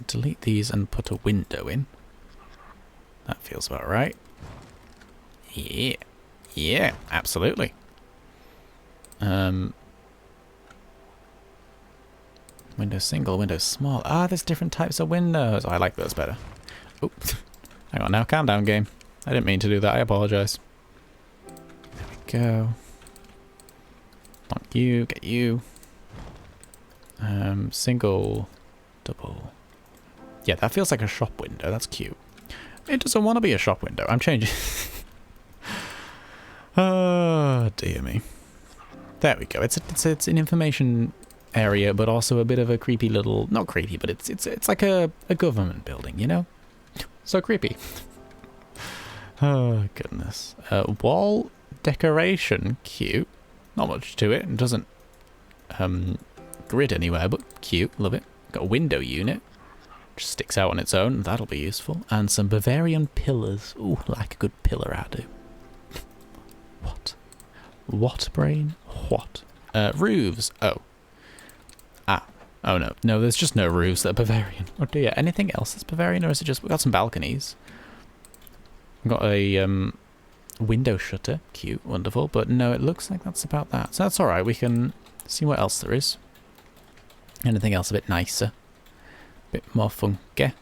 delete these and put a window in. That feels about right. Yeah, absolutely. Window single, window small. Ah, there's different types of windows. Oh, I like those better. Oops. Hang on now, calm down, game. I didn't mean to do that, I apologise. There we go. Want you, get you. Single, double. Yeah, that feels like a shop window, that's cute. It doesn't want to be a shop window. I'm changing Oh, dear me. There we go. It's an information area, but also a bit of a creepy little... Not creepy, but it's like a government building, you know? So creepy. Oh, goodness. Wall decoration. Cute. Not much to it. It doesn't grid anywhere, but cute. Love it. Got a window unit. Just sticks out on its own. That'll be useful. And some Bavarian pillars. Ooh, like a good pillar, I do. What? What, brain? What? Roofs. Oh. Ah. Oh, no. No, there's just no roofs that are Bavarian. Oh, dear. Anything else that's Bavarian, or is it just... We've got some balconies. We've got a window shutter. Cute. Wonderful. But no, it looks like that's about that. So that's alright. We can see what else there is. Anything else a bit nicer. A bit more funky.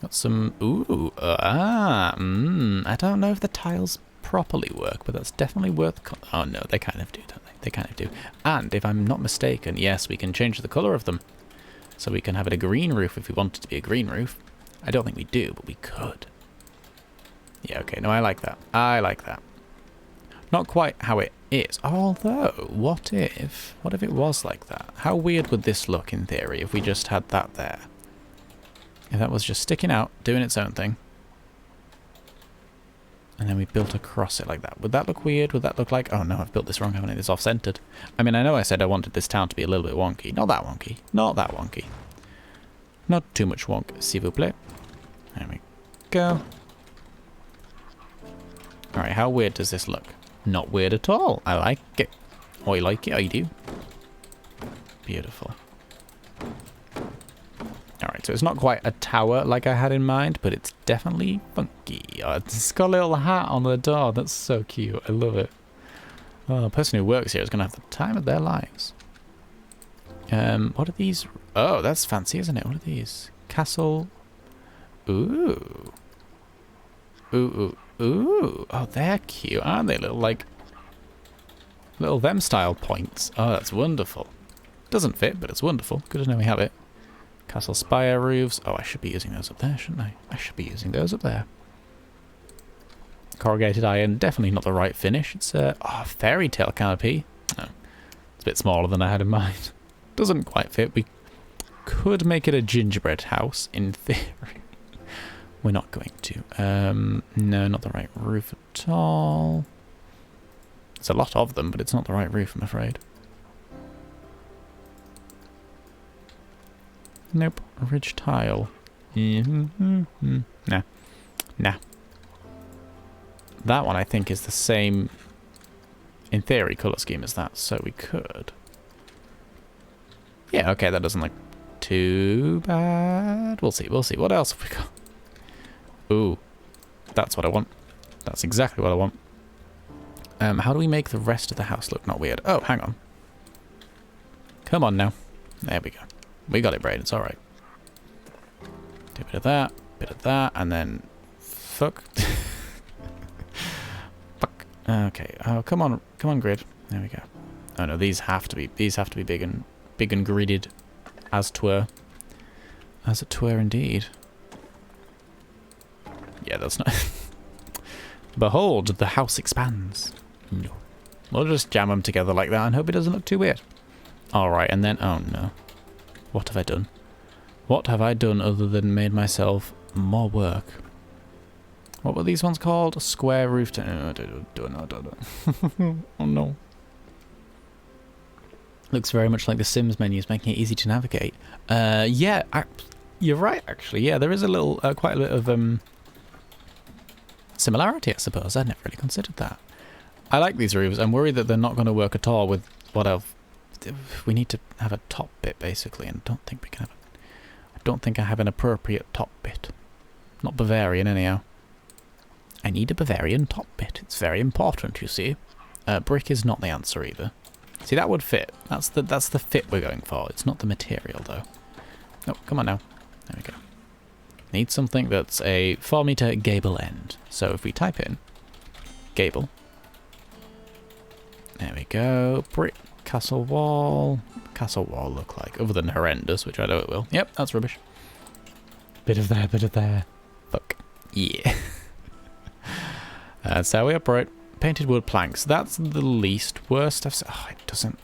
Got some... Ooh. I don't know if the tiles properly work, but that's definitely worth... Oh, no. They kind of do, don't they? They kind of do. And if I'm not mistaken, yes, we can change the colour of them. So we can have it a green roof if we want it to be a green roof. I don't think we do, but we could. Yeah, okay. No, I like that. I like that. Not quite how it is. Although, what if it was like that? How weird would this look in theory if we just had that there? If that was just sticking out, doing its own thing. And then we built across it like that. Would that look weird? Would that look like... Oh no, I've built this wrong, haven't I? It's off-centered. I mean, I know I said I wanted this town to be a little bit wonky. Not that wonky. Not that wonky. Not too much wonk, s'il vous plaît. There we go. Alright, how weird does this look? Not weird at all. I like it. Oh, you like it? I do. Beautiful. Alright, so it's not quite a tower like I had in mind, but it's definitely funky. Oh, it's got a little hat on the door. That's so cute. I love it. Oh, the person who works here is going to have the time of their lives. What are these? Oh, that's fancy, isn't it? What are these? Castle. Ooh. Ooh, ooh, ooh. Oh, they're cute, aren't they? Little them style points. Oh, that's wonderful. Doesn't fit, but it's wonderful. Good to know we have it. Castle spire roofs. Oh, I should be using those up there, shouldn't I? I should be using those up there. Corrugated iron. Definitely not the right finish. It's a fairy tale canopy. Oh, it's a bit smaller than I had in mind. Doesn't quite fit. We could make it a gingerbread house, in theory. We're not going to. No, not the right roof at all. There's a lot of them, but it's not the right roof, I'm afraid. Nope. Ridge tile. Nah. Nah. That one, I think, is the same, in theory, colour scheme as that, so we could. Yeah, okay, that doesn't look too bad. We'll see, we'll see. What else have we got? Ooh. That's what I want. That's exactly what I want. How do we make the rest of the house look not weird? Oh, hang on. Come on now. There we go. We got it, Braid. It's alright. Do a bit of that, and then... Fuck. Fuck. Okay. Oh, come on, grid. There we go. Oh no, these have to be big and gridded, as it were indeed. Yeah, that's not... Behold, the house expands. No. We'll just jam them together like that and hope it doesn't look too weird. Alright, and then... Oh no. What have I done? What have I done other than made myself more work? What were these ones called? Square roof... No. Oh no. Looks very much like the Sims menus, making it easy to navigate. Yeah, you're right, actually. Yeah, there is a little, quite a bit of similarity, I suppose. I'd never really considered that. I like these roofs. I'm worried that they're not going to work at all with what else. We need to have a top bit, basically, and I don't think we can have I don't think I have an appropriate top bit. Not Bavarian, anyhow. I need a Bavarian top bit. It's very important, you see. Brick is not the answer either. See, that would fit. That's the fit we're going for. It's not the material, though. Oh, come on now. There we go. Need something that's a 4-meter gable end. So if we type in gable. There we go. Brick. Castle wall. Castle wall look like, other than horrendous, which I know it will. Yep, that's rubbish. Bit of there, bit of there. Fuck. Yeah. That's how we operate. painted wood planks. That's the least worst. Oh, it doesn't.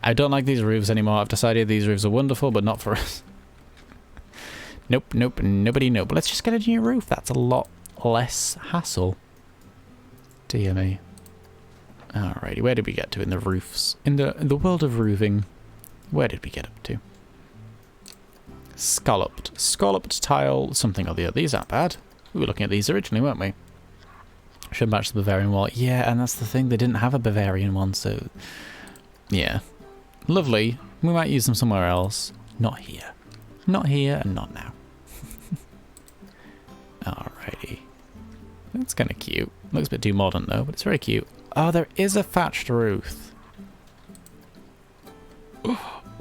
I don't like these roofs anymore. I've decided these roofs are wonderful, but not for us. Nope, nope, nobody, nope. Let's just get a new roof. That's a lot less hassle. Dear me. Alrighty, where did we get to in the roofs? In the world of roofing, where did we get up to? Scalloped tile, something or the other. These aren't bad. We were looking at these originally, weren't we? Should match the Bavarian wall. Yeah, and that's the thing. They didn't have a Bavarian one, so... Yeah. Lovely. We might use them somewhere else. Not here. Not here and not now. Alrighty. That's kind of cute. Looks a bit too modern though, but it's very cute. Oh, there is a thatched roof.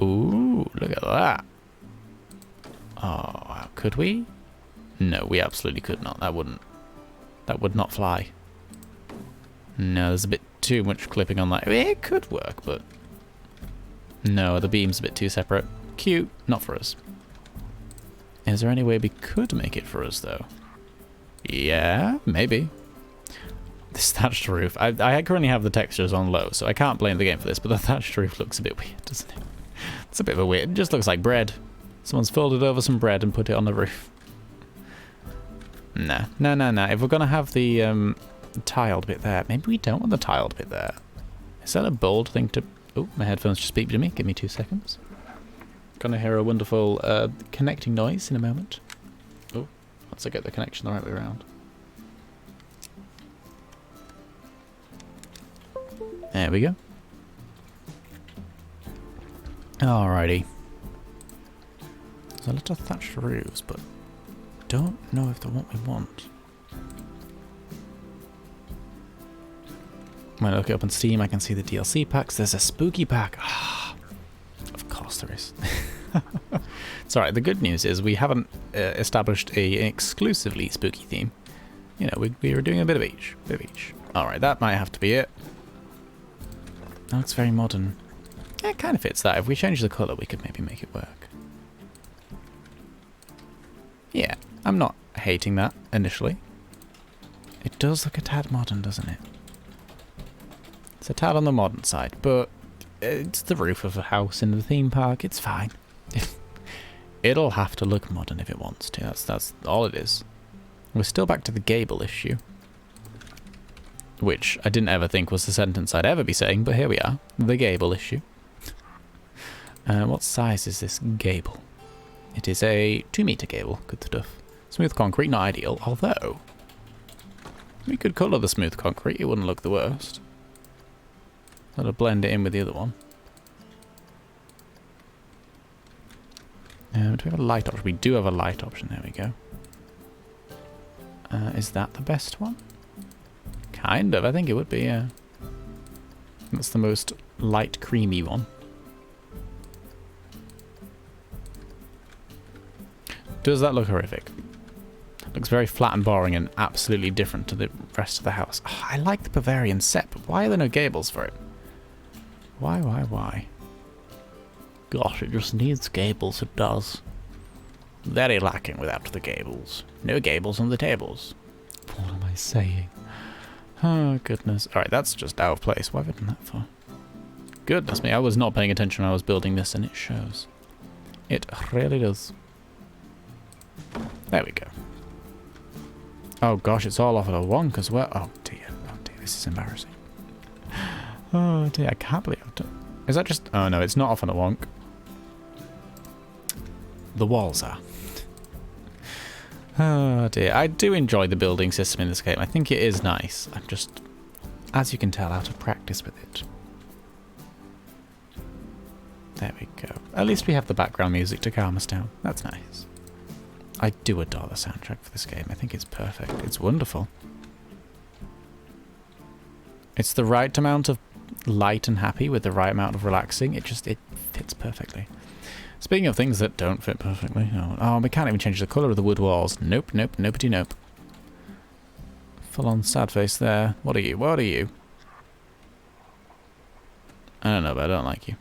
Ooh, look at that. Oh, could we? No, we absolutely could not. That would not fly. No, there's a bit too much clipping on that. It could work, but... No, the beam's a bit too separate. Cute, not for us. Is there any way we could make it for us, though? Yeah, maybe. This thatched roof. I currently have the textures on low, so I can't blame the game for this, but the thatched roof looks a bit weird, doesn't it? It's a bit of a weird... It just looks like bread. Someone's folded over some bread and put it on the roof. Nah. If we're going to have the tiled bit there, maybe we don't want the tiled bit there. Is that a bold thing to... Oh, my headphones just beeped at me. Give me 2 seconds. Gonna hear a wonderful connecting noise in a moment. Oh, once I get the connection the right way around. There we go. Alrighty. There's a lot of thatched roofs, but don't know if they're what we want. When I look it up on Steam, I can see the DLC packs. There's a spooky pack. Ah, of course there is. It's alright. The good news is we haven't established an exclusively spooky theme. You know, we were doing a bit of each. Alright, that might have to be it. That looks very modern. Yeah, it kind of fits that. If we change the colour, we could maybe make it work. Yeah, I'm not hating that initially. It does look a tad modern, doesn't it? It's a tad on the modern side, but it's the roof of a house in the theme park. It's fine. It'll have to look modern if it wants to. That's all it is. We're still back to the gable issue, which I didn't ever think was the sentence I'd ever be saying, but here we are. The gable issue. What size is this gable? It is a 2-meter gable. Good stuff. Smooth concrete, not ideal, although we could colour the smooth concrete. It wouldn't look the worst. That'll blend it in with the other one. Do we have a light option? We do have a light option. There we go. Is that the best one? Kind of. I think it would be, yeah. That's the most light, creamy one. Does that look horrific? Looks very flat and boring and absolutely different to the rest of the house. Oh, I like the Bavarian set, but why are there no gables for it? Why? Gosh, it just needs gables, it does. Very lacking without the gables. No gables on the tables. What am I saying? Oh, goodness. Alright, that's just out of place. Why have I done that for? Goodness me, I was not paying attention when I was building this, and it shows. It really does. There we go. Oh gosh, it's all off at a wonk as well. Oh dear, this is embarrassing. Oh dear, I can't believe I've done... Is that just... Oh no, it's not off on a wonk. The walls are. Oh dear, I do enjoy the building system in this game. I think it is nice. I'm just, as you can tell, out of practice with it. There we go. At least we have the background music to calm us down. That's nice. I do adore the soundtrack for this game. I think it's perfect. It's wonderful. It's the right amount of light and happy with the right amount of relaxing. It fits perfectly. Speaking of things that don't fit perfectly, oh, we can't even change the colour of the wood walls. Nope, nopey nope. Full on sad face there. What are you? I don't know, but I don't like you.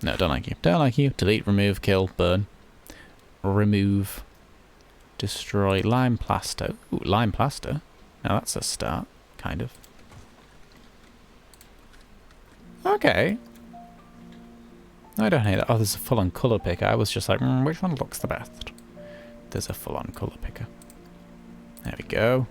No, don't like you. Don't like you. Delete, remove, kill, burn. Remove. Destroy. Lime plaster. Ooh, lime plaster. Now that's a start, kind of. Okay. I don't hate that. Oh, there's a full-on colour picker. I was just like, which one looks the best? There's a full-on colour picker. There we go.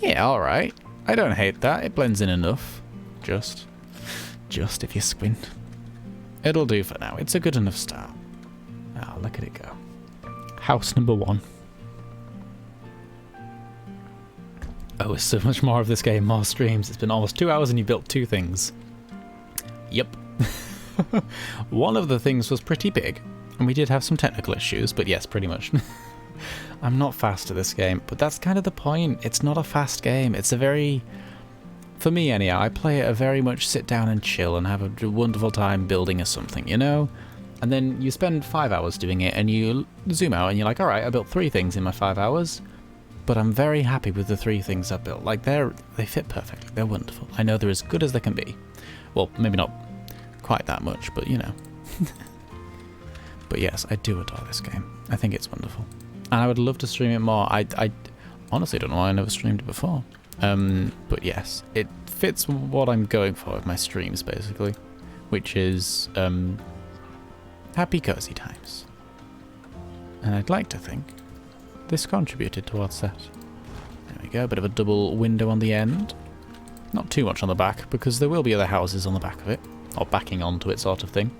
Yeah, alright. I don't hate that. It blends in enough. Just if you squint. It'll do for now. It's a good enough start. Oh, look at it go. House number 1. Oh, there's so much more of this game, more streams. It's been almost 2 hours and you built 2 things. Yep. One of the things was pretty big, and we did have some technical issues, but yes, pretty much. I'm not fast at this game, but that's kind of the point. It's not a fast game. It's a very... For me, anyhow, I play it a very much sit down and chill and have a wonderful time building a something, you know? And then you spend 5 hours doing it, and you zoom out, and you're like, alright, I built 3 things in my 5 hours. But I'm very happy with the 3 things I've built. Like, they fit perfectly. They're wonderful. I know they're as good as they can be. Well, maybe not quite that much, but you know. But yes, I do adore this game. I think it's wonderful. And I would love to stream it more. I honestly don't know why I never streamed it before. But yes, it fits what I'm going for with my streams, basically. Which is happy, cozy times. And I'd like to think this contributed towards that. There we go, a bit of a double window on the end. Not too much on the back, because there will be other houses on the back of it. Or backing onto it, sort of thing.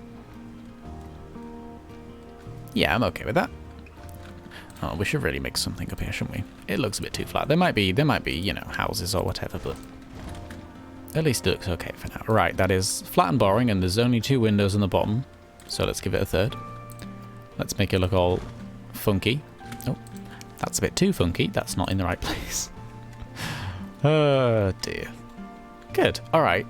Yeah, I'm okay with that. Oh, we should really mix something up here, shouldn't we? It looks a bit too flat. There might be, you know, houses or whatever, but at least it looks okay for now. Right, that is flat and boring, and there's only 2 windows on the bottom, so let's give it a 3rd. Let's make it look all funky. Oh, that's a bit too funky. That's not in the right place. Oh, dear. Good. All right.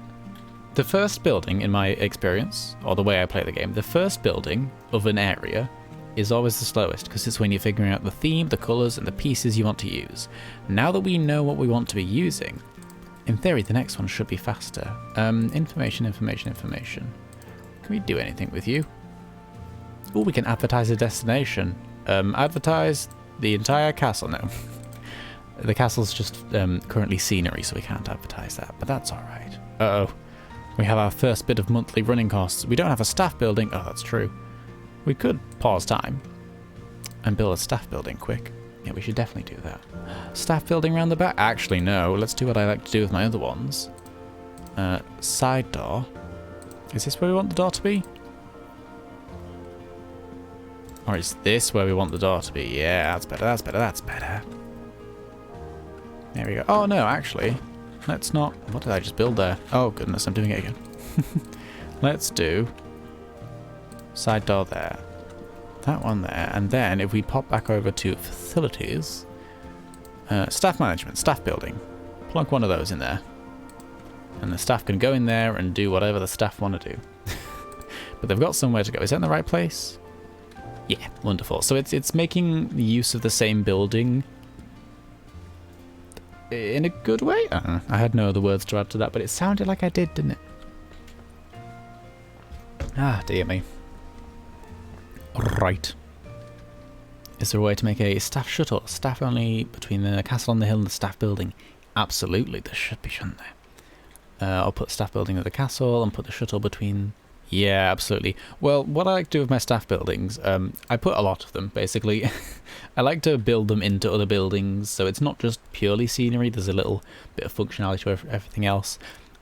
The first building, in my experience, or the way I play the game, the first building of an area is always the slowest, because it's when you're figuring out the theme, the colours, and the pieces you want to use. Now that we know what we want to be using, in theory, the next one should be faster. Information. Can we do anything with you? Oh, we can advertise a destination. Advertise the entire castle. No. The castle's just currently scenery, so we can't advertise that, but that's alright. Uh-oh. We have our first bit of monthly running costs. We don't have a staff building. Oh, that's true. We could pause time and build a staff building quick. Yeah, we should definitely do that. Staff building around the back? Actually, no. Let's do what I like to do with my other ones. Side door. Is this where we want the door to be? Or is this where we want the door to be? Yeah, that's better, that's better, that's better. There we go. Oh, no, actually. Let's not... What did I just build there? Oh, goodness, I'm doing it again. Let's do... Side door there. That one there. And then if we pop back over to facilities... staff management, staff building. Plug one of those in there. And the staff can go in there and do whatever the staff want to do. But they've got somewhere to go. Is that in the right place? Yeah, wonderful. So it's making use of the same building... in a good way? I had no other words to add to that, but it sounded like I did, didn't it? Ah, dear me. Right. Is there a way to make a staff shuttle? Staff only between the castle on the hill and the staff building? Absolutely, there should be, shouldn't there? I'll put staff building at the castle and put the shuttle between... Yeah, absolutely. Well, what I like to do with my staff buildings, I put a lot of them, basically. I like to build them into other buildings, so it's not just purely scenery, there's a little bit of functionality to everything else.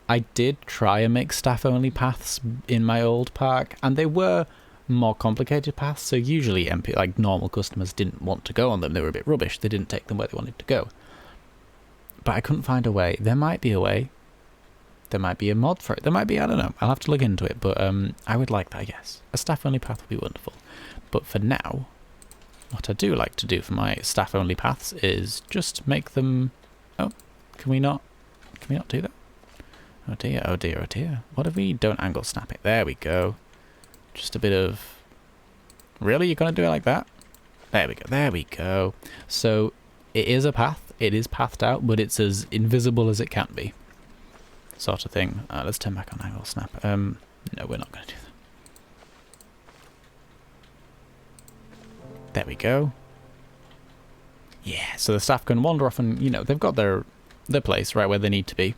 I did try and make staff-only paths in my old park, and they were more complicated paths, so usually like normal customers didn't want to go on them, they were a bit rubbish, they didn't take them where they wanted to go. But I couldn't find a way. There might be a way. There might be a mod for it. There might be, I don't know. I'll have to look into it, but I would like that, yes. A staff-only path would be wonderful. But for now, what I do like to do for my staff-only paths is just make them... Oh, can we not do that? Oh dear, oh dear, oh dear. What if we don't angle snap it? There we go. Just a bit of... Really? You're going to do it like that? There we go, there we go. So, it is a path. It is pathed out, but it's as invisible as it can be. sort of thing. Let's turn back on angle snap. No, we're not going to do that. There we go. Yeah, so the staff can wander off and, you know, they've got their place right where they need to be.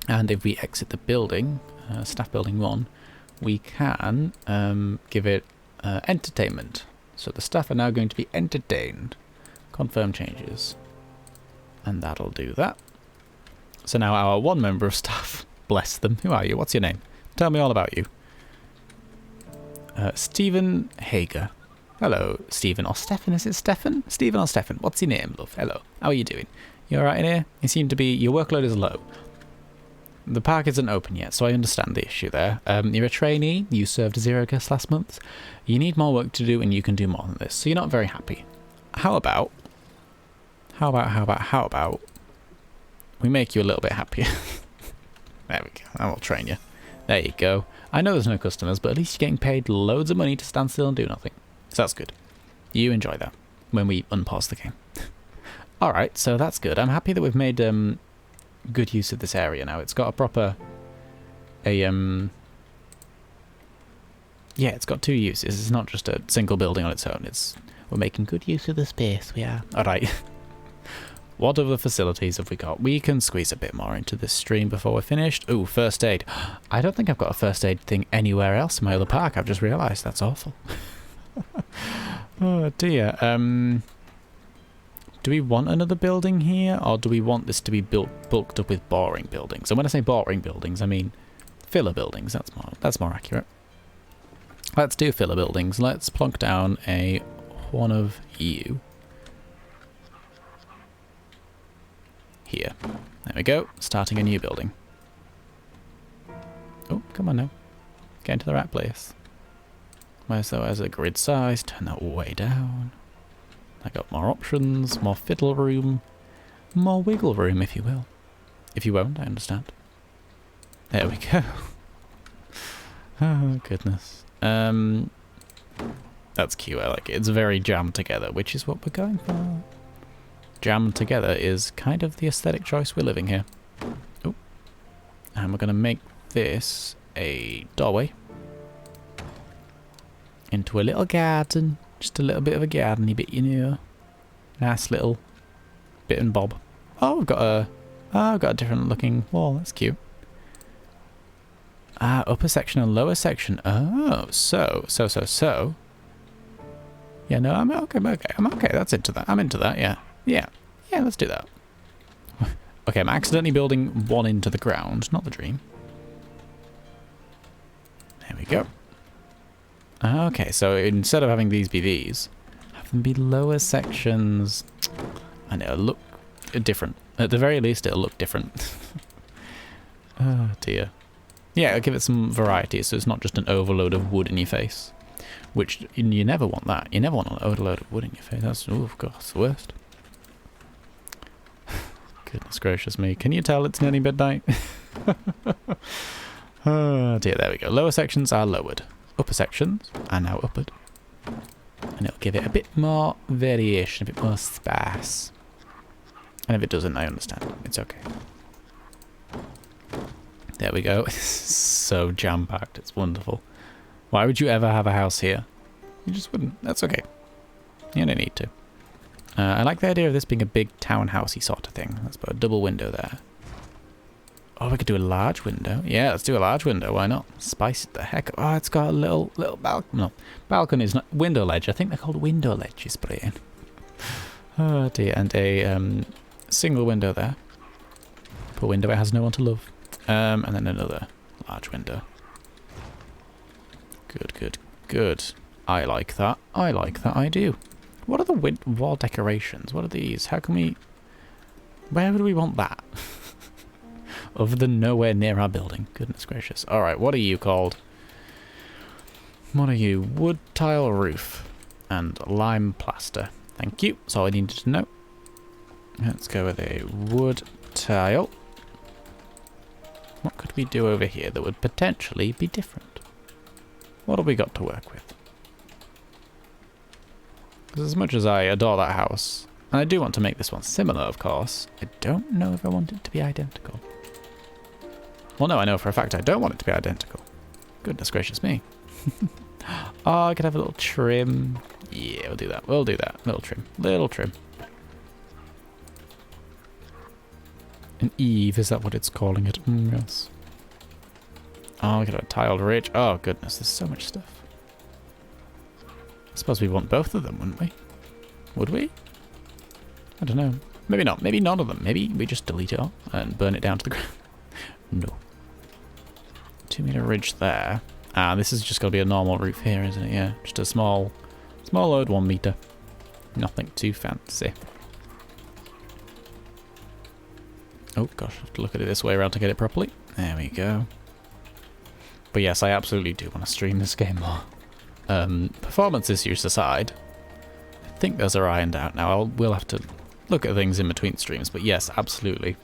And if we exit the building, staff building 1, we can give it entertainment. So the staff are now going to be entertained. Confirm changes. And that'll do that. So now our 1 member of staff, bless them. Who are you? What's your name? Tell me all about you. Stephen Hager. Hello, Stephen or Stefan. Is it Stefan? Stephen or Stefan? What's your name, love? Hello. How are you doing? You alright in here? You seem to be... Your workload is low. The park isn't open yet, so I understand the issue there. You're a trainee. You served 0 guests last month. You need more work to do, and you can do more than this. So you're not very happy. How about we make you a little bit happier? There we go. I will train you. There you go. I know there's no customers, but at least you're getting paid loads of money to stand still and do nothing. So that's good. You enjoy that when we unpause the game. Alright, so that's good. I'm happy that we've made good use of this area now. It's got a proper... yeah, it's got 2 uses. It's not just a single building on its own. We're making good use of the space, we are. Alright. What other facilities have we got? We can squeeze a bit more into this stream before we're finished. Ooh, first aid. I don't think I've got a first aid thing anywhere else in my other park. I've just realised. That's awful. Oh dear. Do we want another building here, or do we want this to be bulked up with boring buildings? And when I say boring buildings, I mean filler buildings. That's more accurate. Let's do filler buildings. Let's plonk down one of you here. There we go. Starting a new building. Oh, come on now. Get into the right place. Where's a grid size? Turn that way down. I got more options, more fiddle room, more wiggle room, if you will. If you won't, I understand. There we go. Oh, goodness. That's cute, I like it. It's very jammed together, which is what we're going for. Jammed together is kind of the aesthetic choice we're living here. Oh. And we're going to make this a doorway into a little garden. Just a little bit of a gardeny bit, you know. Nice little bit and bob. Oh, we've got a different looking wall. That's cute. Upper section and lower section. Oh, so. Yeah, no, I'm okay. I'm into that. Yeah, let's do that. Okay, I'm accidentally building one into the ground. Not the dream. There we go. Okay, so instead of having these be these, have them be lower sections. And it'll look different. At the very least, it'll look different. Oh, dear. Yeah, I'll give it some variety, so it's not just an overload of wood in your face. Which, you never want that. You never want an overload of wood in your face. That's, oh, God, that's the worst. Goodness gracious me. Can you tell it's nearly midnight? Oh, dear, there we go. Lower sections are lowered. Upper sections are now uppered. And it'll give it a bit more variation, a bit more space. And if it doesn't, I understand. It's okay. There we go. It's so jam-packed. It's wonderful. Why would you ever have a house here? You just wouldn't. That's okay. You don't need to. I like the idea of this being a big townhousey sort of thing. Let's put a double window there. Oh, we could do a large window. Yeah, let's do a large window. Why not? Spice it the heck up. Oh, it's got a little balcony. No, balcony is not window ledge. I think they're called window ledges, Brian. Oh dear, and a single window there. Poor window, it has no one to love. And then another large window. Good. I like that. I do. What are the wall decorations? What are these? How can we... Where would we want that? Other than nowhere near our building. Goodness gracious. Alright, what are you called? What are you? Wood tile roof. And lime plaster. Thank you. That's all I needed to know. Let's go with a wood tile. What could we do over here that would potentially be different? What have we got to work with? Because as much as I adore that house, and I do want to make this one similar, of course, I don't know if I want it to be identical. Well, no, I know for a fact I don't want it to be identical. Goodness gracious me. Oh, I could have a little trim. Yeah, we'll do that. We'll do that. Little trim. Little trim. An eave, is that what it's calling it? Yes. Oh, we could have a tiled ridge. Oh, goodness, there's so much stuff. I suppose we want both of them, wouldn't we? Would we? I don't know. Maybe not. Maybe none of them. Maybe we just delete it all and burn it down to the ground. No. 2 meter ridge there. Ah, this is just going to be a normal roof here, isn't it? Yeah, just a small old 1 meter. Nothing too fancy. Oh gosh, I have to look at it this way around to get it properly. There we go. But yes, I absolutely do want to stream this game more. Performance issues aside, I think those are ironed out now. We'll have to look at things in between streams, but yes, absolutely,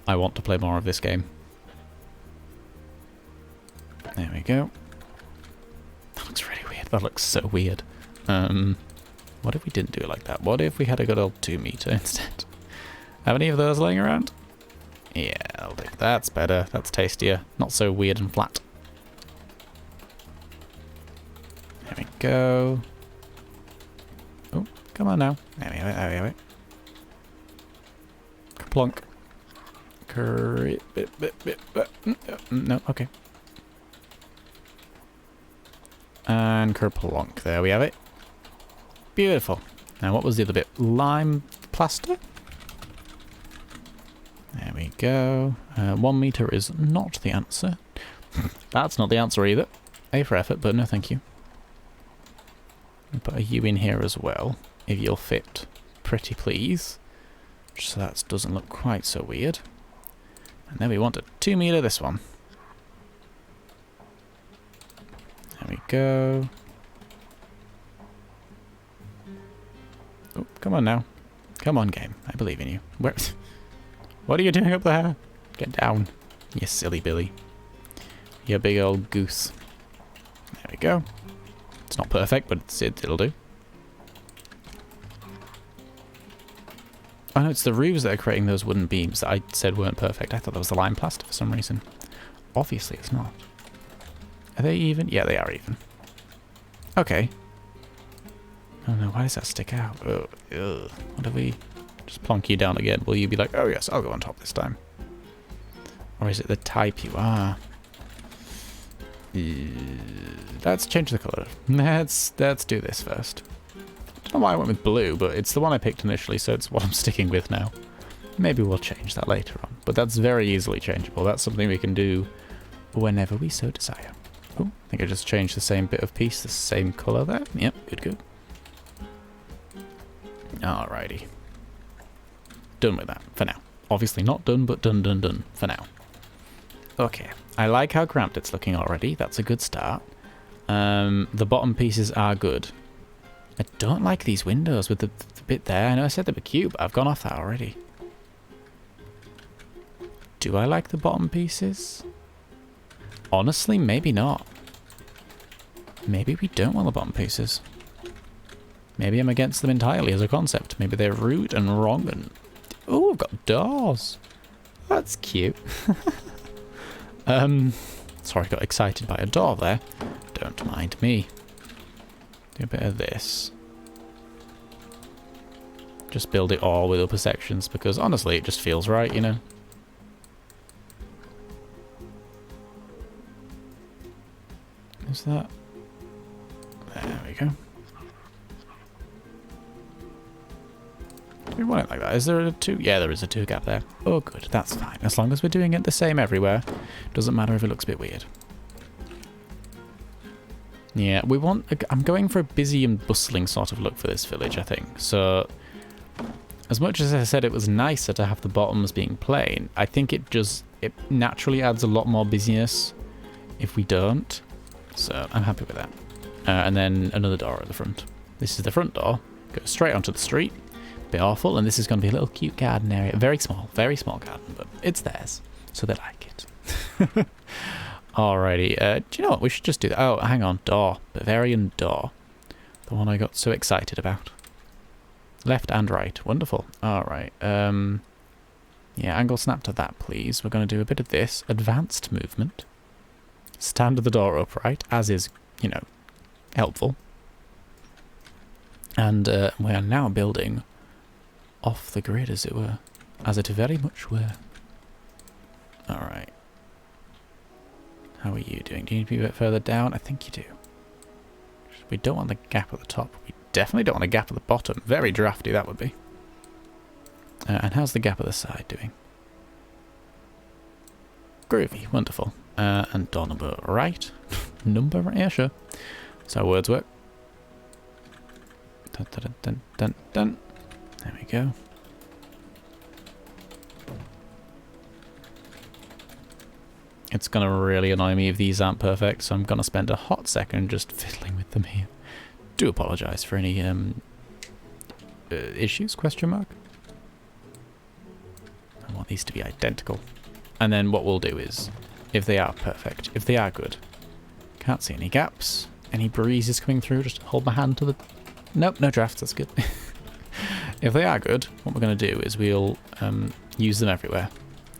I want to play more of this game. There we go. That looks really weird. That looks so weird. What if we didn't do it like that? What if we had a good old 2 meter instead? Have any of those laying around? Yeah, I'll do. That's better. That's tastier. Not so weird and flat. There we go. Oh, come on now. There we have it. There we have it. Kerplunk. No, okay. And kerplunk. There we have it. Beautiful. Now, what was the other bit? Lime plaster? There we go. 1 meter is not the answer. That's not the answer either. A for effort, but no thank you. I'll put a U in here as well, if you'll fit. Pretty please. Just so that doesn't look quite so weird. And then we want a 2 meter this one. There we go. Oh, come on now. Come on, game. I believe in you. Where? What are you doing up there? Get down, you silly Billy. You big old goose. There we go. It's not perfect, but it'll do. Oh no, it's the roofs that are creating those wooden beams that I said weren't perfect. I thought that was the lime plaster for some reason. Obviously it's not. Are they even? Yeah, they are even. Okay. Oh no, why does that stick out? Oh, ugh. What do we... Just plonk you down again. Will you be like, oh yes, I'll go on top this time? Or is it the type you are? Let's change the colour. Let's do this first. I don't know why I went with blue, but it's the one I picked initially, so it's what I'm sticking with now. Maybe we'll change that later on. But that's very easily changeable. That's something we can do whenever we so desire. Oh, I think I just changed the same bit of piece, the same colour there. Yep, good. Alrighty. Done with that, for now. Obviously not done, but done for now. Okay, I like how cramped it's looking already. That's a good start. The bottom pieces are good. I don't like these windows with the bit there. I know I said they were cute, but I've gone off that already. Do I like the bottom pieces? Honestly, maybe not. Maybe we don't want the bottom pieces. Maybe I'm against them entirely as a concept. Maybe they're rude and wrong and... Oh, I've got doors. That's cute. Sorry, I got excited by a door there. Don't mind me. Do a bit of this. Just build it all with upper sections because honestly it just feels right, you know. Is that... There we go. We want it like that. Is there a 2? Yeah, there is a 2 gap there. Oh, good. That's fine. As long as we're doing it the same everywhere. Doesn't matter if it looks a bit weird. Yeah, we want... I'm going for a busy and bustling sort of look for this village, I think. So, as much as I said it was nicer to have the bottoms being plain, I think it naturally adds a lot more busyness if we don't. So, I'm happy with that. And then another door at the front. This is the front door. Goes straight onto the street. Bit awful, and this is going to be a little cute garden area. Very small garden, but it's theirs, so they like it. Alrighty, do you know what? We should just do that. Oh, hang on, door. Bavarian door. The one I got so excited about. Left and right. Wonderful. Alright, Yeah, angle snap to that, please. We're going to do a bit of this. Advanced movement. Stand the door upright, as is, you know, helpful. And we are now building off the grid, as it were. As it very much were. Alright. How are you doing? Do you need to be a bit further down? I think you do. We don't want the gap at the top. We definitely don't want a gap at the bottom. Very drafty that would be. And how's the gap at the side doing? Groovy. Wonderful. And door number right. Number right? Yeah, sure. That's how words work. Dun, dun, dun, dun, dun. There we go. It's going to really annoy me if these aren't perfect, so I'm going to spend a hot second just fiddling with them here. Do apologise for any issues, question mark. I want these to be identical. And then what we'll do is, if they are perfect, if they are good, can't see any gaps, any breezes coming through, just hold my hand to the... Nope, no drafts, that's good. If they are good, what we're going to do is we'll use them everywhere.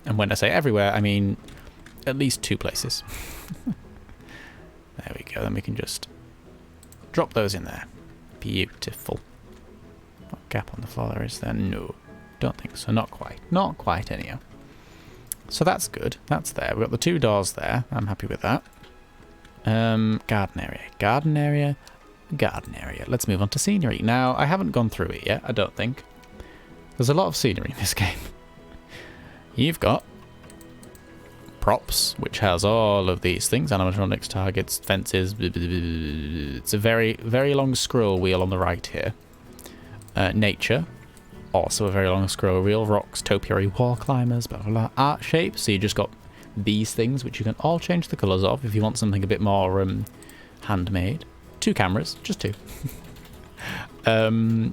And when I say everywhere, I mean at least 2 places. There we go, then we can just drop those in there. Beautiful. What gap on the floor there is there? No, don't think so, not quite. Not quite anyhow. So that's good, that's there. We've got the 2 doors there, I'm happy with that. Garden area, garden area, garden area. Let's move on to scenery. Now, I haven't gone through it yet, I don't think. There's a lot of scenery in this game. You've got props, which has all of these things, animatronics, targets, fences. It's a very, very long scroll wheel on the right here. Nature, also a very long scroll wheel. Rocks, topiary, wall climbers, blah, blah, blah. Art shapes, so you just got these things, which you can all change the colours of if you want something a bit more handmade. 2 cameras, just 2.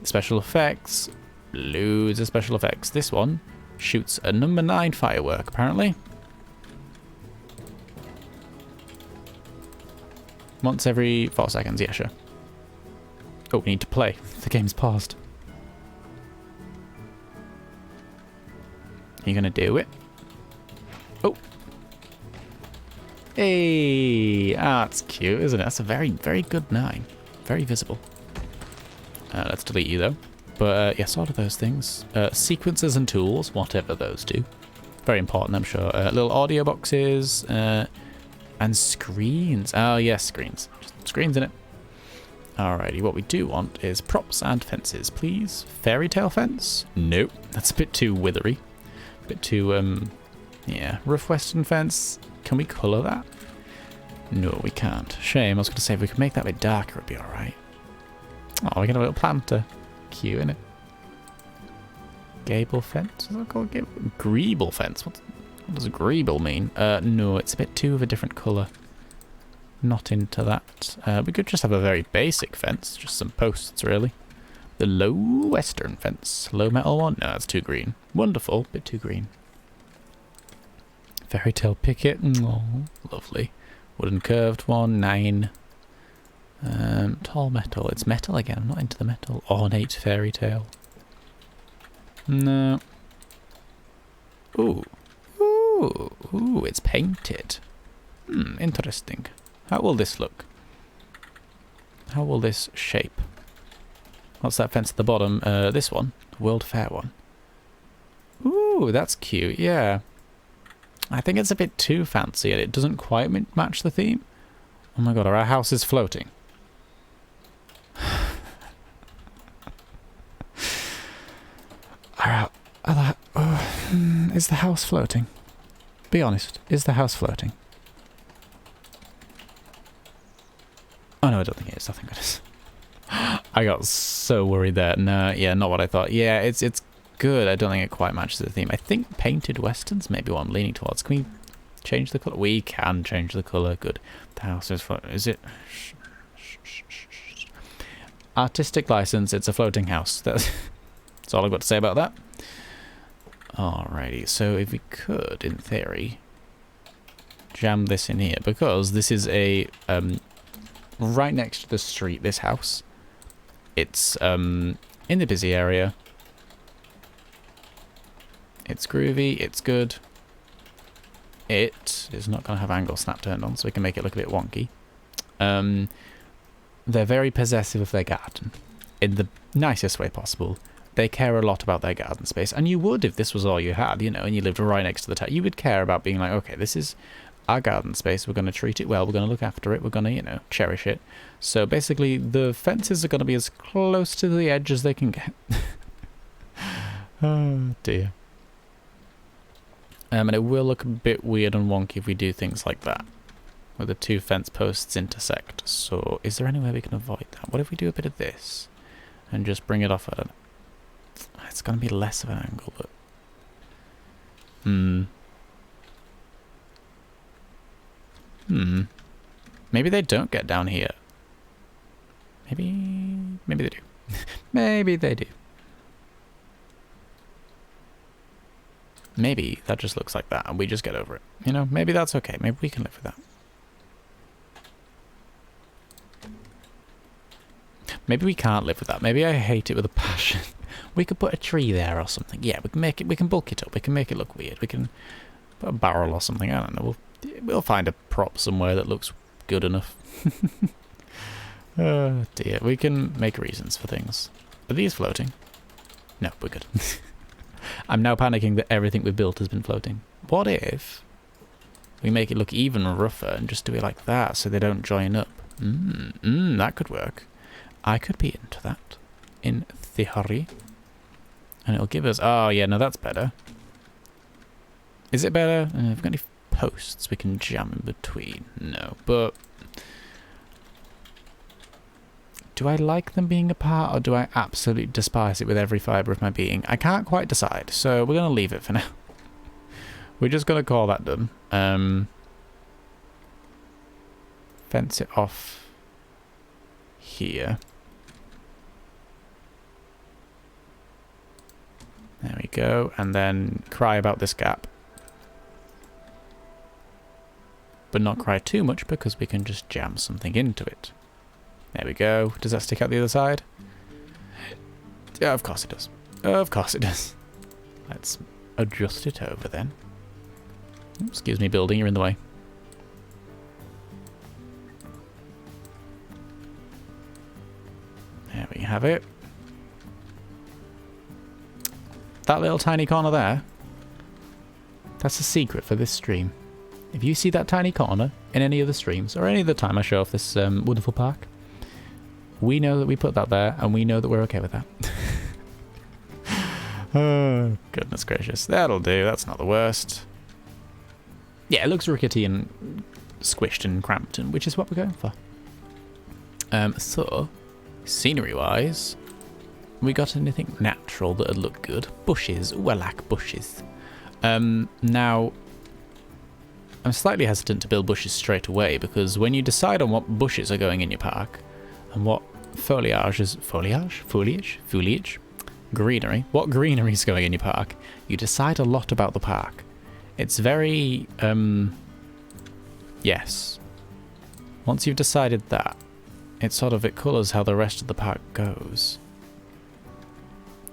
Special effects, loads of special effects. This one shoots a number 9 firework, apparently. Once every 4 seconds, yeah, sure. Oh, we need to play. The game's paused. Are you going to do it? Oh. Hey, that's cute, isn't it? That's a very, very good 9. Very visible. Let's delete you, though. But, yes, all of those things. Sequencers and tools, whatever those do. Very important, I'm sure. Little audio boxes, and screens. Oh, yes, screens. Just screens in it. Alrighty, what we do want is props and fences, please. Fairy tale fence? Nope. That's a bit too withery. A bit too, yeah. Rough western fence. Can we colour that? No, we can't. Shame. I was going to say if we could make that a bit darker, it'd be alright. Oh, we got a little planter. Cute, innit? Gable fence? Is that called gable? Greeble fence? What does greeble mean? No, it's a bit too of a different colour. Not into that. We could just have a very basic fence. Just some posts, really. The low western fence. Low metal one? No, that's too green. Wonderful. Bit too green. Fairy tale picket. Oh, lovely. Wooden curved one. 9. Tall metal. It's metal again. I'm not into the metal. Ornate fairy tale. No. Ooh. Ooh. Ooh, it's painted. Interesting. How will this look? How will this shape? What's that fence at the bottom? This one. The World Fair one. Ooh, that's cute. Yeah. I think it's a bit too fancy and it doesn't quite match the theme. Oh my god, are our houses floating? Is the house floating? Be honest, is the house floating? Oh no, I don't think it is. I think it is. I got so worried there. No, yeah, not what I thought. Yeah, it's good. I don't think it quite matches the theme. I think painted westerns may be what I'm leaning towards. Can we change the colour? We can change the colour. Good. The house is floating. Is it? Artistic license. It's a floating house. That's all I've got to say about that. Alrighty. So if we could, in theory, jam this in here, because this is a right next to the street. This house. It's in the busy area. It's groovy. It's good. It is not going to have angle snap turned on, so we can make it look a bit wonky. They're very possessive of their garden in the nicest way possible. They care a lot about their garden space, and you would if this was all you had, you know, and you lived right next to the town. You would care about being like, okay, this is our garden space. We're going to treat it well. We're going to look after it. We're going to, you know, cherish it. So basically, the fences are going to be as close to the edge as they can get. Oh dear. And it will look a bit weird and wonky if we do things like that, where the two fence posts intersect. So is there any way we can avoid that? What if we do a bit of this and just bring it off at it's going to be less of an angle, but maybe they don't get down here. Maybe they do. Maybe they do. Maybe that just looks like that and we just get over it. You know, maybe that's okay. Maybe we can live with that. Maybe we can't live with that. Maybe I hate it with a passion. We could put a tree there or something. Yeah, we can make it. We can bulk it up. We can make it look weird. We can put a barrel or something. I don't know. We'll find a prop somewhere that looks good enough. Oh dear. We can make reasons for things. Are these floating? No, we're good. I'm now panicking that everything we've built has been floating. What if we make it look even rougher and just do it like that so they don't join up? That could work. I could be into that. In theory. And it'll give us... Oh, yeah, no, that's better. Is it better? Have we got any posts we can jam in between? No, but... Do I like them being apart, or do I absolutely despise it with every fibre of my being? I can't quite decide, so we're going to leave it for now. We're just going to call that done. Fence it off here. There we go, and then cry about this gap. But not cry too much, because we can just jam something into it. There we go. Does that stick out the other side? Yeah, of course it does. Of course it does. Let's adjust it over then. Excuse me, building, you're in the way. There we have it. That little tiny corner there, that's a secret for this stream. If you see that tiny corner in any of the streams, or any other time I show off this wonderful park, we know that we put that there, and we know that we're okay with that. Oh, goodness gracious. That'll do. That's not the worst. Yeah, it looks rickety and squished and cramped, which is what we're going for. So, scenery-wise, we got anything natural that would look good? Bushes. Ooh, I like bushes. Now, I'm slightly hesitant to build bushes straight away, because when you decide on what bushes are going in your park, and what foliage, greenery, what greenery is going in your park, you decide a lot about the park. It's very, yes. Once you've decided that, it colours how the rest of the park goes.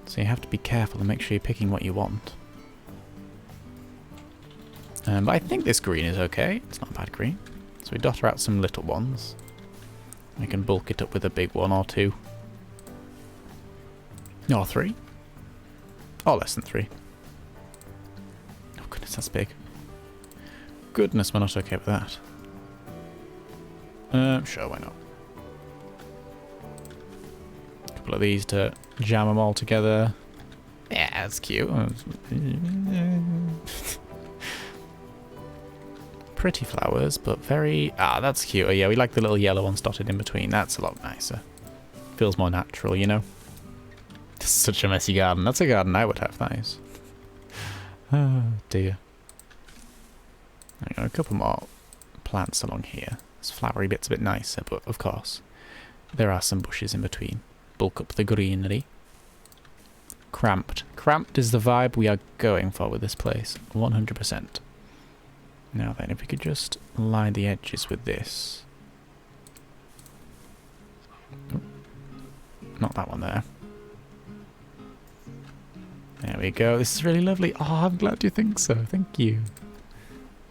So you have to be careful and make sure you're picking what you want. But I think this green is okay. It's not bad green. So we dot out some little ones. We can bulk it up with a big one or two. Or three. Or less than three. Oh goodness, that's big. Goodness, we're not okay with that. Sure, why not? A couple of these to jam them all together. Yeah, that's cute. Pretty flowers, but very... Ah, that's cute. Oh, yeah, we like the little yellow ones dotted in between. That's a lot nicer. Feels more natural, you know? It's such a messy garden. That's a garden I would have. That is. Oh, dear. A couple more plants along here. This flowery bit's a bit nicer, but of course, there are some bushes in between. Bulk up the greenery. Cramped. Cramped is the vibe we are going for with this place. 100%. Now then, if we could just line the edges with this. Oh, not that one there. There we go. This is really lovely. Oh, I'm glad you think so. Thank you.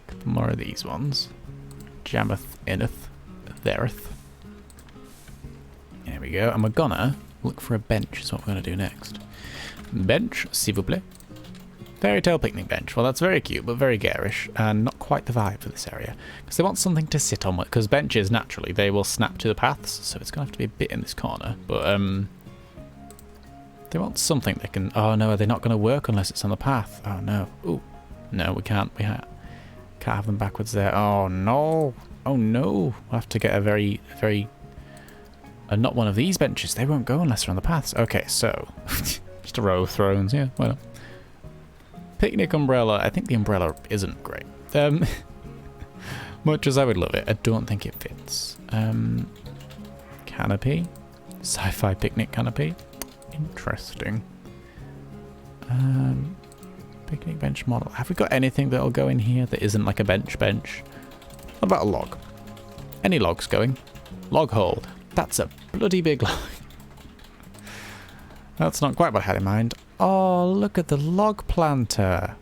A couple more of these ones. Jammeth, inneth, thereth. There we go. And we're gonna look for a bench is what we're gonna do next. Bench, s'il vous plaît. Fairy tale picnic bench. Well, that's very cute, but very garish, and not quite the vibe for this area. Because they want something to sit on, because benches, naturally, they will snap to the paths, so it's going to have to be a bit in this corner. But, they want something they can... Oh, no, are they not going to work unless it's on the path? Oh, no. Ooh. No, we can't. We can't have them backwards there. Oh, no. Oh, no. We'll have to get a very... not one of these benches. They won't go unless they're on the paths. Okay, so... just a row of thrones. Yeah, why not? Picnic umbrella. I think the umbrella isn't great. Much as I would love it, I don't think it fits. Canopy. Sci-fi picnic canopy. Interesting. Picnic bench model. Have we got anything that'll go in here that isn't like a bench? What about a log? Any logs going? Log hold. That's a bloody big log. That's not quite what I had in mind. Oh, look at the log planter.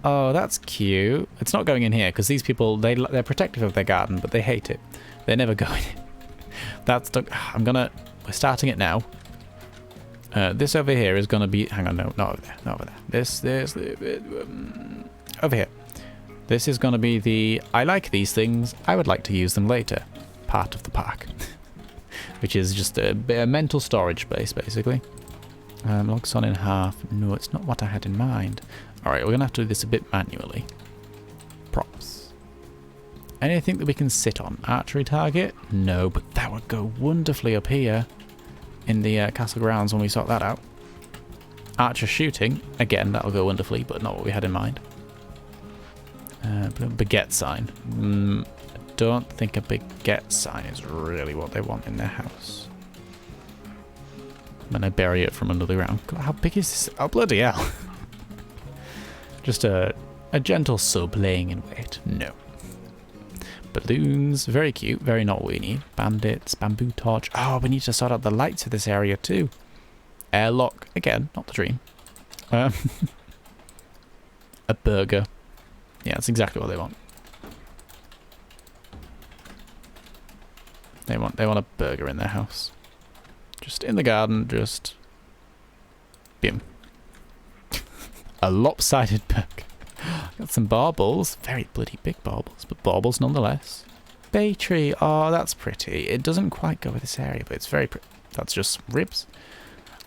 Oh, that's cute. It's not going in here because these people, they're protective of their garden, but they hate it. They never go in it. We're starting it now. This over here is going to be, hang on, no, not over there, not over there. This, over here. This is going to be the, I like these things, I would like to use them later, part of the park. Which is just a mental storage space, basically. Log sawn in half. No, it's not what I had in mind. Alright, we're going to have to do this a bit manually. Props. Anything that we can sit on? Archery target? No, but that would go wonderfully up here in the castle grounds when we sort that out. Archer shooting. Again, that'll go wonderfully, but not what we had in mind. Baguette sign. I don't think a baguette sign is really what they want in their house. Then I bury it from under the ground. God, how big is this? Oh, bloody hell. Just a gentle sub laying in wait. No. Balloons. Very cute. Very not what we need. Bandits. Bamboo torch. Oh, we need to sort out the lights of this area too. Airlock. Again, not the dream. A burger. Yeah, that's exactly what they want. They want a burger in their house. Just in the garden, just... Bim. A lopsided burger. Got some baubles. Very bloody big baubles, but baubles nonetheless. Bay tree. Oh, that's pretty. It doesn't quite go with this area, but it's very pretty. That's just ribs.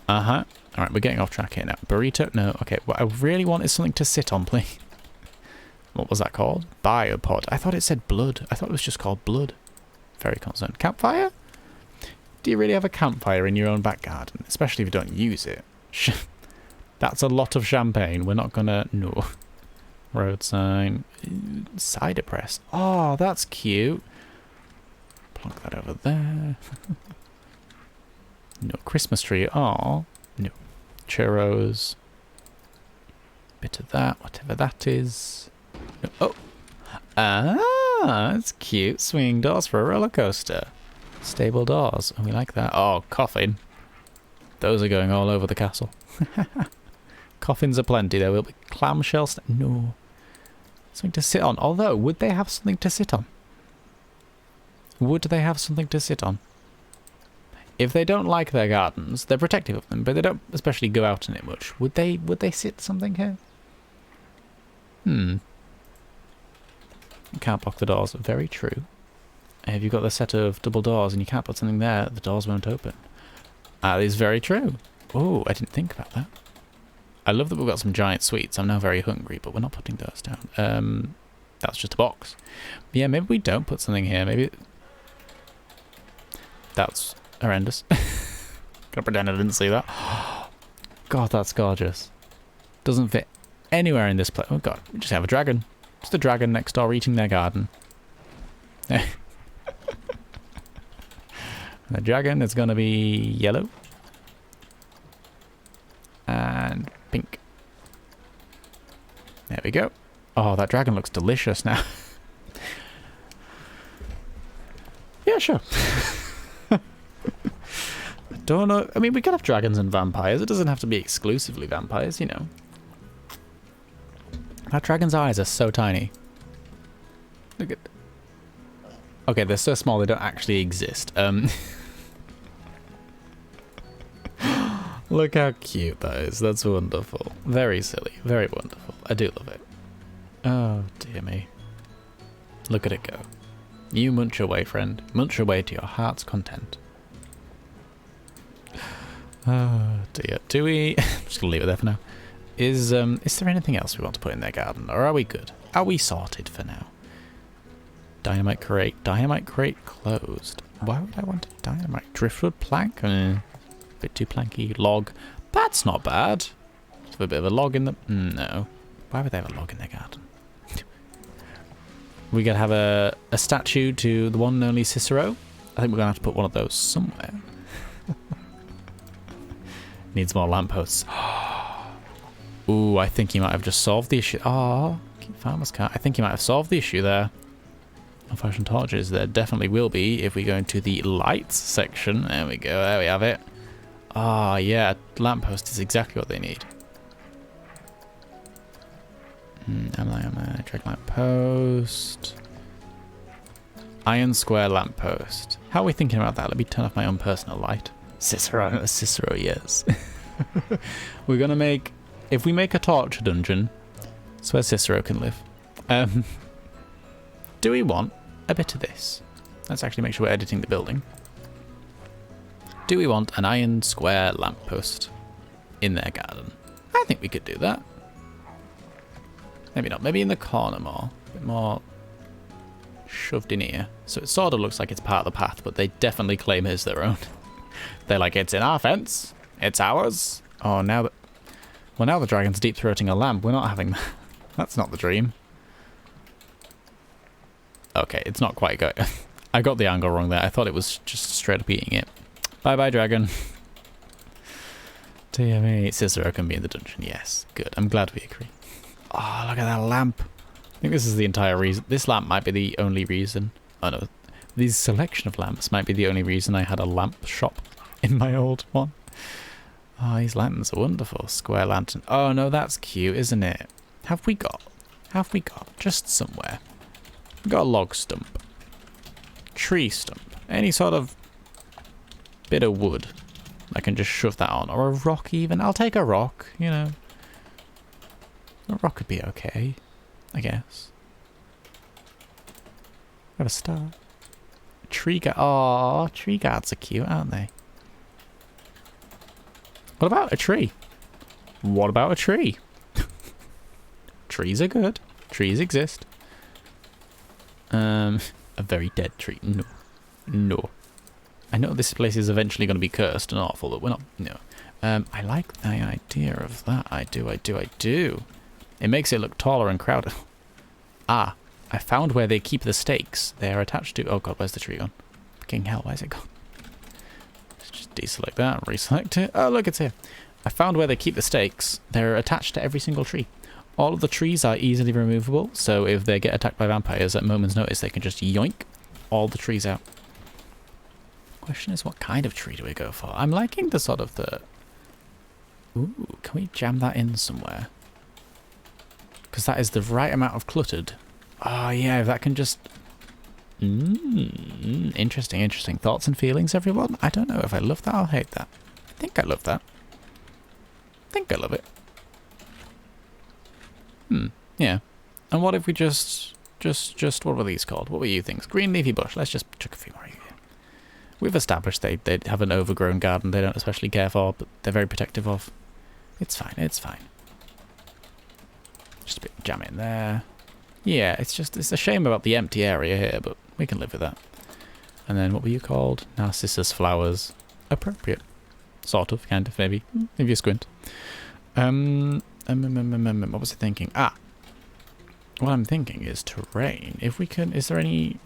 Uh-huh. Alright, we're getting off track here now. Burrito? No. Okay, what I really want is something to sit on, please. What was that called? Biopod. I thought it said blood. I thought it was just called blood. Very concerned. Campfire? Do you really have a campfire in your own back garden? Especially if you don't use it. That's a lot of champagne. We're not gonna... No. Road sign. Cider press. Oh, that's cute. Plonk that over there. No. Christmas tree. Oh. No. Churros. Bit of that. Whatever that is. No. Oh. Ah, that's cute. Swinging doors for a roller coaster. Stable doors. Oh, we like that. Oh, coffin. Those are going all over the castle. Coffins are plenty. There will be clamshells. No. Something to sit on. Although, would they have something to sit on? Would they have something to sit on? If they don't like their gardens, they're protective of them, but they don't especially go out in it much. Would they sit something here? You can't block the doors. Very true. If you've got the set of double doors and you can't put something there, the doors won't open. That is very true. Oh, I didn't think about that. I love that we've got some giant sweets. I'm now very hungry, but we're not putting those down. That's just a box. But yeah, maybe we don't put something here. Maybe... That's horrendous. Gonna pretend I didn't see that. God, that's gorgeous. Doesn't fit anywhere in this place. Oh god, we just have a dragon. Just a dragon next door eating their garden. The dragon is going to be yellow. And pink. There we go. Oh, that dragon looks delicious now. Yeah, sure. Don't know. I mean, we could have dragons and vampires. It doesn't have to be exclusively vampires, you know. Our dragon's eyes are so tiny. Look at... Okay, they're so small they don't actually exist. Look how cute that is. That's wonderful. Very silly. Very wonderful. I do love it. Oh, dear me. Look at it go. You munch away, friend. Munch away to your heart's content. Oh, dear. Do we... I'm just going to leave it there for now. Is there anything else we want to put in their garden? Or are we good? Are we sorted for now? Dynamite crate. Dynamite crate closed. Why would I want a dynamite? Driftwood plank? Bit too planky. Log. That's not bad. Have a bit of a log in the... No. Why would they have a log in their garden? We gotta have a statue to the one and only Cicero. I think we're gonna have to put one of those somewhere. Needs more lampposts. Ooh, I think he might have just solved the issue. Oh, cute farmer's cart. I think he might have solved the issue there. Old-fashioned torches. There definitely will be if we go into the lights section. There we go. There we have it. Ah, oh, yeah. Lamppost is exactly what they need. Am I? Drag lamppost. Iron square lamppost. How are we thinking about that? Let me turn off my own personal light. Cicero, yes. We're gonna make... If we make a torture dungeon, that's where Cicero can live. Do we want a bit of this? Let's actually make sure we're editing the building. Do we want an iron square lamppost in their garden? I think we could do that. Maybe not. Maybe in the corner more. A bit more shoved in here. So it sort of looks like it's part of the path, but they definitely claim it as their own. They're like, it's in our fence. It's ours. Oh, now that... Well, now the dragon's deep-throating a lamp. We're not having that. That's not the dream. Okay, it's not quite going. I got the angle wrong there. I thought it was just straight up eating it. Bye-bye, dragon. Dear me. Cicero can be in the dungeon. Yes, good. I'm glad we agree. Oh, look at that lamp. I think this is the entire reason. This lamp might be the only reason. Oh, no. This selection of lamps might be the only reason I had a lamp shop in my old one. Oh, these lanterns are wonderful. Square lantern. Oh, no, that's cute, isn't it? Have we got just somewhere? We've got a log stump. Tree stump. Any sort of bit of wood. I can just shove that on. Or a rock even. I'll take a rock, you know. A rock could be okay, I guess. Got a star. Tree guard. Oh, tree guards are cute, aren't they? What about a tree? What about a tree? Trees are good. Trees exist. A very dead tree. No. No. I know this place is eventually going to be cursed and awful, but we're not... No. I like the idea of that. I do. It makes it look taller and crowded. Ah, I found where they keep the stakes. They are attached to... Oh god, where's the tree gone? Fucking hell, where's it gone? Let's just deselect that and reselect it. Oh, look, it's here. I found where they keep the stakes. They're attached to every single tree. All of the trees are easily removable, so if they get attacked by vampires at a moment's notice, they can just yoink all the trees out. Question is, what kind of tree do we go for? I'm liking the sort of the... Ooh, can we jam that in somewhere? Because that is the right amount of cluttered. Oh, yeah, if that can just... Interesting. Thoughts and feelings, everyone? I don't know if I love that or hate that. I think I love that. I think I love it. Yeah. And what if we just... What were these called? What were you things? Green leafy bush. Let's just chuck a few more here. We've established they have an overgrown garden they don't especially care for, but they're very protective of. It's fine. Just a bit of jam in there. Yeah, it's a shame about the empty area here, but we can live with that. And then what were you called? Narcissus flowers. Appropriate. Sort of, kind of, maybe. If you squint. What was I thinking? Ah! What I'm thinking is terrain. If we can... Is there any...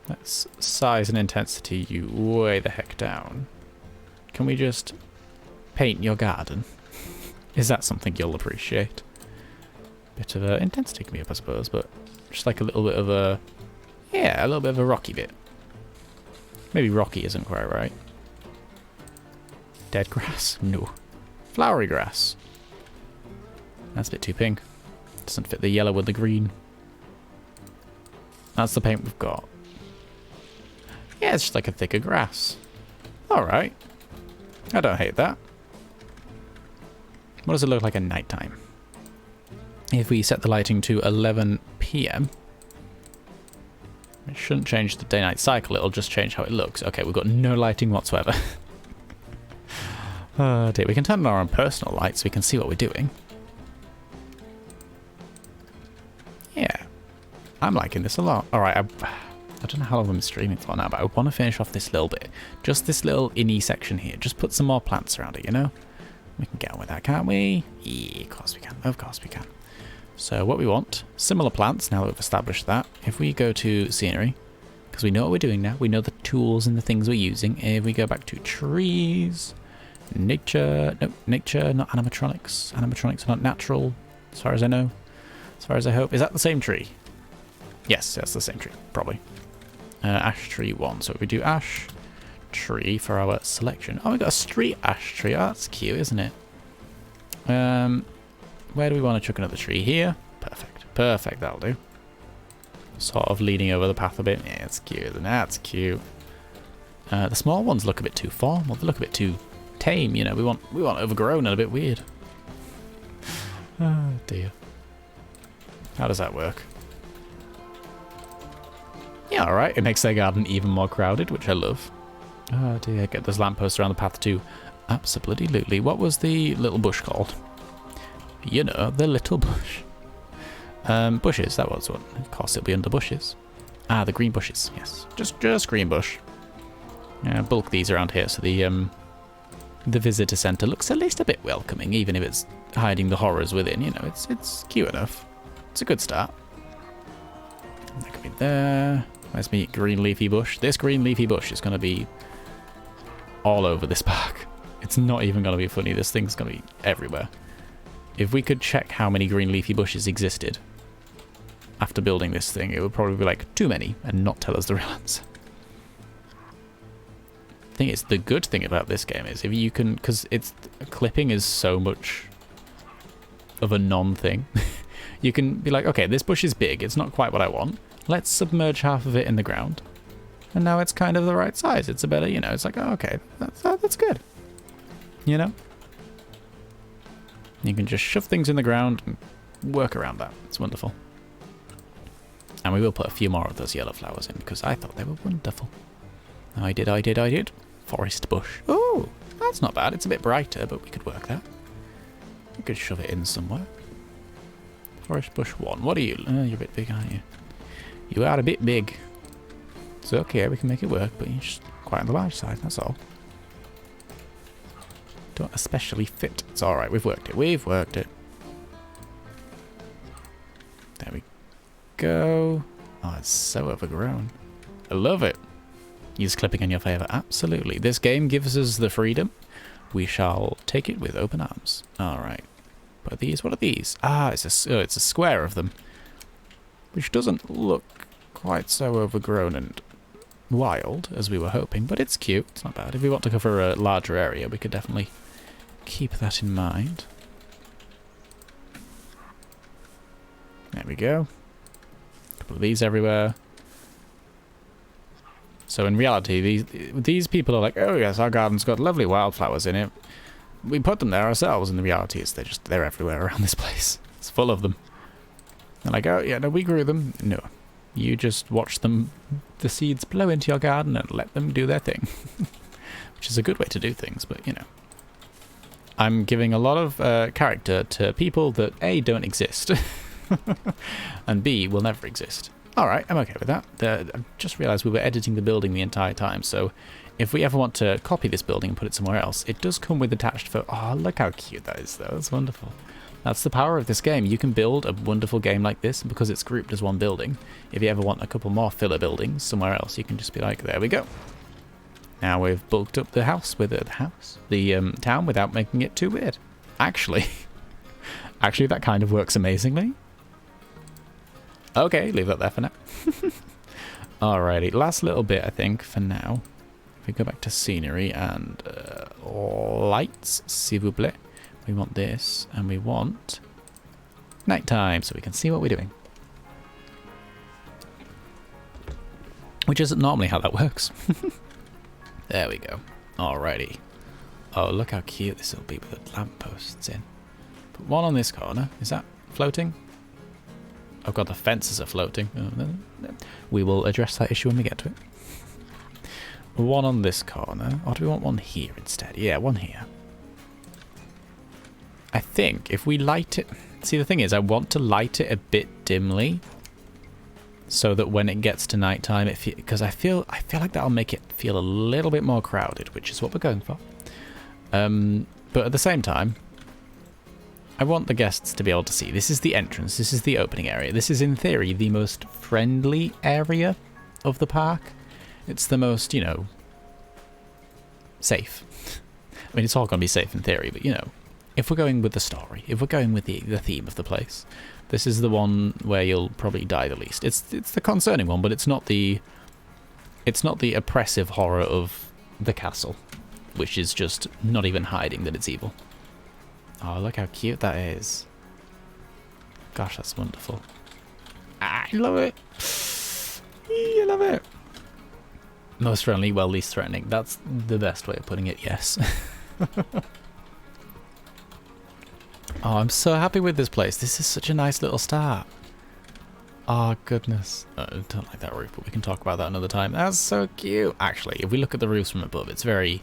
Let's size and intensity you way the heck down. Can we just paint your garden? Is that something you'll appreciate? Bit of a intensity can be up, I suppose, but just like a little bit of a... Yeah, a little bit of a rocky bit. Maybe rocky isn't quite right. Dead grass? No. Flowery grass. That's a bit too pink. Doesn't fit the yellow with the green. That's the paint we've got. Yeah, it's just like a thicker grass. Alright. I don't hate that. What does it look like at night time? If we set the lighting to 11 PM, it shouldn't change the day-night cycle, it'll just change how it looks. Okay, we've got no lighting whatsoever. Oh dear, we can turn on our own personal lights so we can see what we're doing. Yeah, I'm liking this a lot. Alright, I don't know how long I'm streaming for now, but I want to finish off this little bit. Just this little innie section here. Just put some more plants around it, you know? We can get on with that, can't we? Yeah, of course we can. Of course we can. So what we want, similar plants, now that we've established that. If we go to scenery, because we know what we're doing now, we know the tools and the things we're using. If we go back to trees, nature, no, nature, not animatronics. Animatronics are not natural, as far as I know. As far as I hope. Is that the same tree? Yes, that's the same tree, probably. Ash tree 1. So if we do ash tree for our selection. Oh, we got a street ash tree. Oh, that's cute, isn't it? Where do we want to chuck another tree? Here? Perfect. Perfect, that'll do. Sort of leading over the path a bit. Yeah, it's cute, isn't it? That's cute. The small ones look a bit too formal. They look a bit too tame, you know. We want overgrown and a bit weird. Oh dear. How does that work? Yeah, alright. It makes their garden even more crowded, which I love. Oh dear, get those lampposts around the path too. Absolutely. What was the little bush called? You know, the little bush. Bushes, that was one. Of course it'll be under bushes. Ah, the green bushes, yes. Just green bush. Bulk these around here so the visitor centre looks at least a bit welcoming, even if it's hiding the horrors within, you know, it's cute enough. It's a good start. That could be there. Where's me green leafy bush? This green leafy bush is going to be all over this park. It's not even going to be funny. This thing's going to be everywhere. If we could check how many green leafy bushes existed after building this thing, it would probably be like too many and not tell us the real answer. I think it's the good thing about this game is if you can, because it's clipping is so much of a non-thing. You can be like, okay, this bush is big. It's not quite what I want. Let's submerge half of it in the ground. And now it's kind of the right size. It's a better, you know, it's like, oh, okay, that's good. You know? You can just shove things in the ground and work around that. It's wonderful. And we will put a few more of those yellow flowers in because I thought they were wonderful. I did. Forest bush. Oh, that's not bad. It's a bit brighter, but we could work that. We could shove it in somewhere. Forest bush 1. What are you? You're a bit big, aren't you? You are a bit big. It's okay, we can make it work, but you're just quite on the large side, that's all. Don't especially fit. It's alright, we've worked it. There we go. Oh, it's so overgrown. I love it. Use clipping in your favour. Absolutely. This game gives us the freedom. We shall take it with open arms. Alright. But these, what are these? Ah, it's a square of them. Which doesn't look quite so overgrown and wild as we were hoping, but it's cute. It's not bad. If we want to cover a larger area, we could definitely keep that in mind. There we go. A couple of these everywhere. So in reality, these people are like, oh yes, our garden's got lovely wildflowers in it. We put them there ourselves, and the reality is they're everywhere around this place. It's full of them. They're like, oh yeah, no, we grew them. No. You just watch them, the seeds blow into your garden and let them do their thing. Which is a good way to do things, but you know. I'm giving a lot of character to people that A, don't exist, and B, will never exist. Alright, I'm okay with that. I just realised we were editing the building the entire time, so if we ever want to copy this building and put it somewhere else, it does come with attached photo. Oh, look how cute that is, though. That's wonderful. That's the power of this game. You can build a wonderful game like this because it's grouped as one building. If you ever want a couple more filler buildings somewhere else, you can just be like, there we go. Now we've bulked up the house with the town without making it too weird. Actually, that kind of works amazingly. Okay, leave that there for now. Alrighty, last little bit, I think, for now. If we go back to scenery and lights, s'il vous plaît. We want this, and we want nighttime, so we can see what we're doing. Which isn't normally how that works. There we go. Alrighty. Oh, look how cute this will be with the lampposts in. Put one on this corner. Is that floating? Oh god, the fences are floating. Oh, no. We will address that issue when we get to it. One on this corner. Or do we want one here instead? Yeah, one here. I think if we light it... See, the thing is, I want to light it a bit dimly so that when it gets to nighttime, because I feel like that'll make it feel a little bit more crowded, which is what we're going for. But at the same time, I want the guests to be able to see. This is the entrance. This is the opening area. This is, in theory, the most friendly area of the park. It's the most, you know, safe. I mean, it's all going to be safe in theory, but, you know, if we're going with the story, if we're going with the theme of the place, this is the one where you'll probably die the least. It's the concerning one, but it's not the oppressive horror of the castle, which is just not even hiding that it's evil. Oh, look how cute that is. Gosh, that's wonderful. I love it. I love it. Most friendly, well, least threatening. That's the best way of putting it, yes. Oh, I'm so happy with this place. This is such a nice little start. Oh, goodness. I don't like that roof, but we can talk about that another time. That's so cute. Actually, if we look at the roofs from above, it's very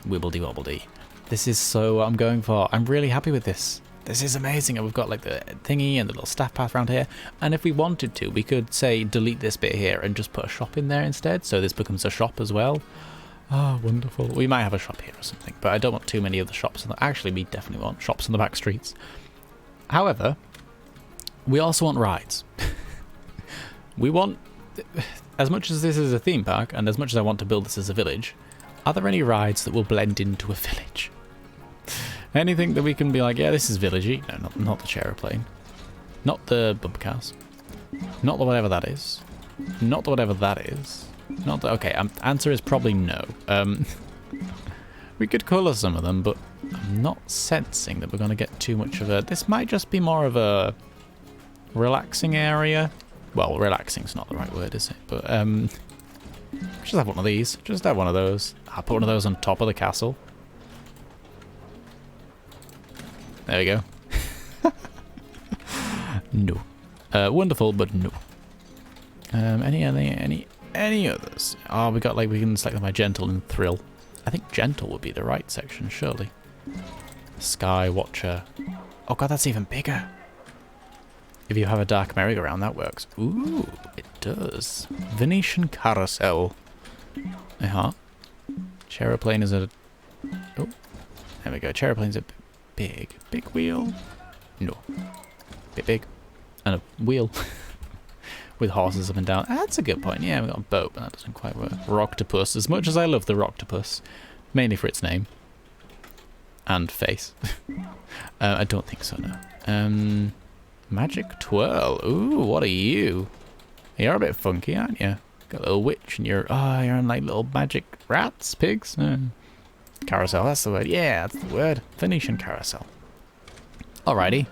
wibbledy-wobbledy. This is so what I'm going for. I'm really happy with this. This is amazing. And we've got like the thingy and the little staff path around here. And if we wanted to, we could say delete this bit here and just put a shop in there instead. So this becomes a shop as well. Oh, wonderful. We might have a shop here or something, but I don't want too many of the shops. Actually, we definitely want shops on the back streets. However, we also want rides. We want, as much as this is a theme park, and as much as I want to build this as a village, are there any rides that will blend into a village? Anything that we can be like, yeah, this is villagey. No, not the Chairplane. Not the bumpercars. Not the whatever that is. Not the whatever that is. Not the, okay, answer is probably no. We could colour some of them, but I'm not sensing that we're going to get too much of a... This might just be more of a relaxing area. Well, relaxing's not the right word, is it? But, just have one of these. Just have one of those. I'll put one of those on top of the castle. There we go. No. Wonderful, but no. Any others? Oh, we got like, we can select them by gentle and thrill. I think gentle would be the right section, surely. Sky Watcher. Oh god, that's even bigger. If you have a dark merry-go-round, that works. Ooh, it does. Venetian Carousel. Uh-huh. Chairplane is a... Oh, there we go. Chairplane's a big. Big wheel. No. Bit big. And a wheel. With horses up and down. That's a good point. Yeah, we got a boat, but that doesn't quite work. Rocktopus. As much as I love the Rocktopus, mainly for its name. And face. I don't think so, no. Magic Twirl. Ooh, what are you? You're a bit funky, aren't you? Got a little witch and you're on like little magic rats, pigs. Carousel, that's the word. Yeah, that's the word. Venetian Carousel. Alrighty.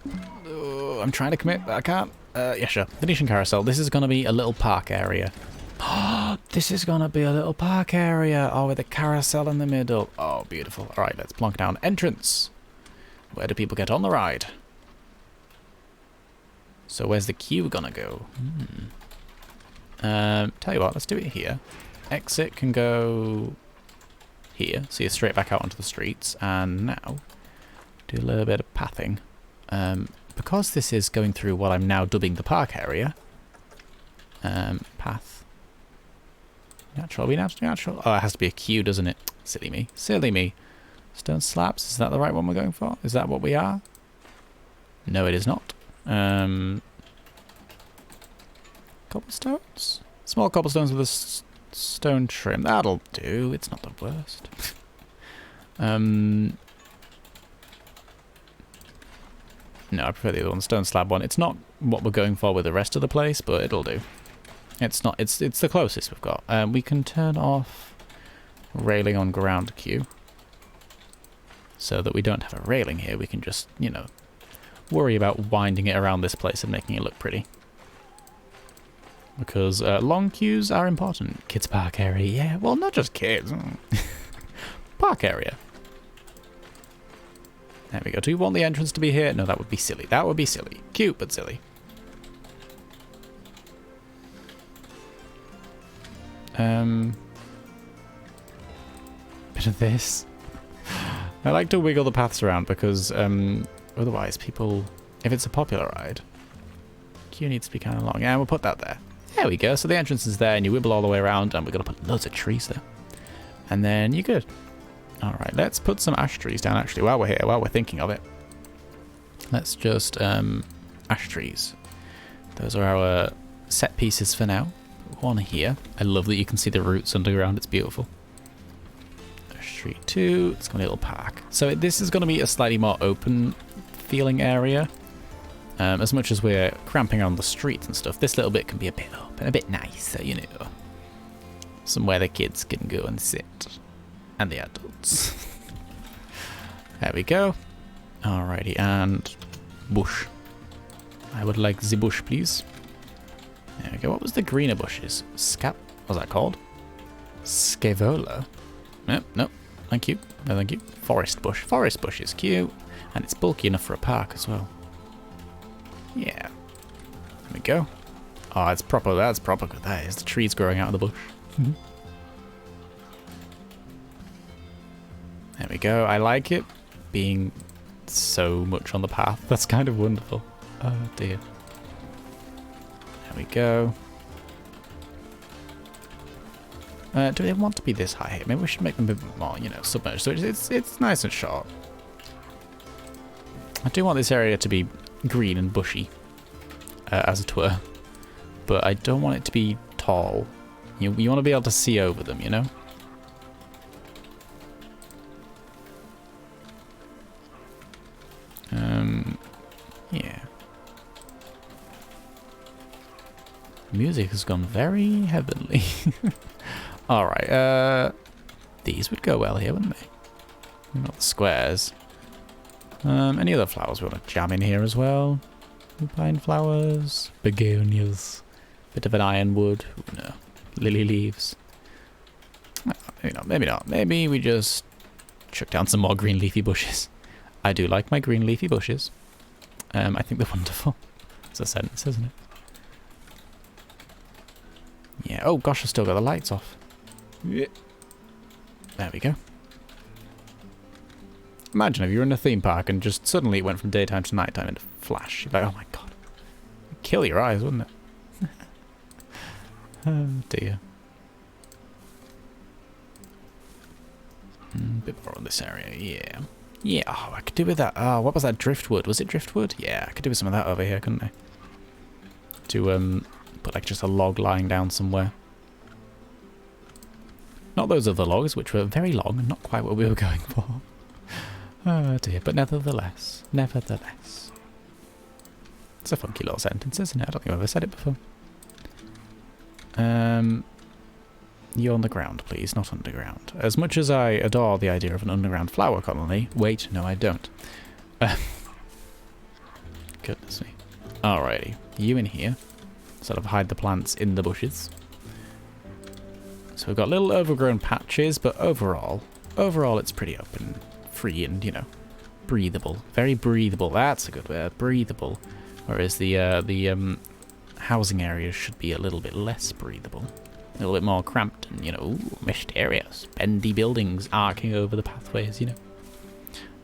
I'm trying to commit, but I can't. Yeah, sure. Venetian Carousel. This is going to be a little park area. Oh, this is going to be a little park area. Oh, with a carousel in the middle. Oh, beautiful. Alright, let's plonk down. Entrance. Where do people get on the ride? So where's the queue gonna go? Tell you what, let's do it here. Exit can go here, so you're straight back out onto the streets. And now, do a little bit of pathing. Because this is going through what I'm now dubbing the park area. Path. Natural, we natural? Oh, it has to be a queue, doesn't it? Silly me. Silly me. Stone slabs, is that the right one we're going for? Is that what we are? No, it is not. Cobblestones? Small cobblestones with a stone trim. That'll do. It's not the worst. No, I prefer the other one, stone slab one. It's not what we're going for with the rest of the place, but it'll do. It's not. It's the closest we've got. We can turn off railing on ground queue, so that we don't have a railing here. We can just, you know, worry about winding it around this place and making it look pretty. Because long queues are important. Kids park area, yeah. Well, not just kids. Park area. There we go. Do you want the entrance to be here? No, that would be silly. That would be silly. Cute, but silly. Bit of this. I like to wiggle the paths around because otherwise people, if it's a popular ride, queue needs to be kind of long. Yeah, we'll put that there. There we go. So the entrance is there and you wibble all the way around, and we're going to put loads of trees there. And then you're good. All right, let's put some ash trees down actually while we're here, while we're thinking of it. Let's just ash trees. Those are our set pieces for now. One here. I love that you can see the roots underground. It's beautiful. Ash tree 2. It's going to be a little park. So this is going to be a slightly more open feeling area. As much as we're cramping on the streets and stuff, this little bit can be a bit open, a bit nicer, you know. Somewhere the kids can go and sit. And the adults. There we go. Alrighty, and bush. I would like the bush, please. There we go. What was the greener bushes? What was that called? Scaevola. No, thank you. No, thank you. Forest bush. Forest bush is cute. And it's bulky enough for a park as well. Yeah. There we go. Oh, it's proper. That's proper good. That is. The trees growing out of the bush. There we go. I like it being so much on the path. That's kind of wonderful. Oh dear. There we go. Do they want to be this high here? Maybe we should make them a bit more, you know, submerged. So it's nice and short. I do want this area to be green and bushy, as it were. But I don't want it to be tall. You want to be able to see over them, you know? Yeah. Music has gone very heavenly. Alright, these would go well here, wouldn't they? Not the squares. Any other flowers we want to jam in here as well? Pine flowers, begonias, bit of an ironwood, no, lily leaves. Maybe not, maybe not. Maybe we just chuck down some more green leafy bushes. I do like my green leafy bushes. I think they're wonderful. It's a sentence, isn't it? Yeah. Oh gosh, I've still got the lights off. Yeah. There we go. Imagine if you were in a theme park and just suddenly it went from daytime to nighttime in a flash. You're like, oh my god. It'd kill your eyes, wouldn't it? Oh dear. A bit more on this area, yeah. Yeah, oh, I could do with that. Oh, what was that? Driftwood. Was it driftwood? Yeah, I could do with some of that over here, couldn't I? To put like just a log lying down somewhere. Not those other logs, which were very long and not quite what we were going for. Oh dear, but nevertheless. Nevertheless. It's a funky little sentence, isn't it? I don't think I've ever said it before. You're on the ground, please, not underground. As much as I adore the idea of an underground flower colony... Wait, no I don't. Goodness me. Alrighty, you in here. Sort of hide the plants in the bushes. So we've got little overgrown patches, but overall it's pretty open, free and, you know, breathable. Very breathable, that's a good word, breathable. Whereas the housing areas should be a little bit less breathable. A little bit more cramped and, you know, mysterious. Bendy buildings arcing over the pathways, you know.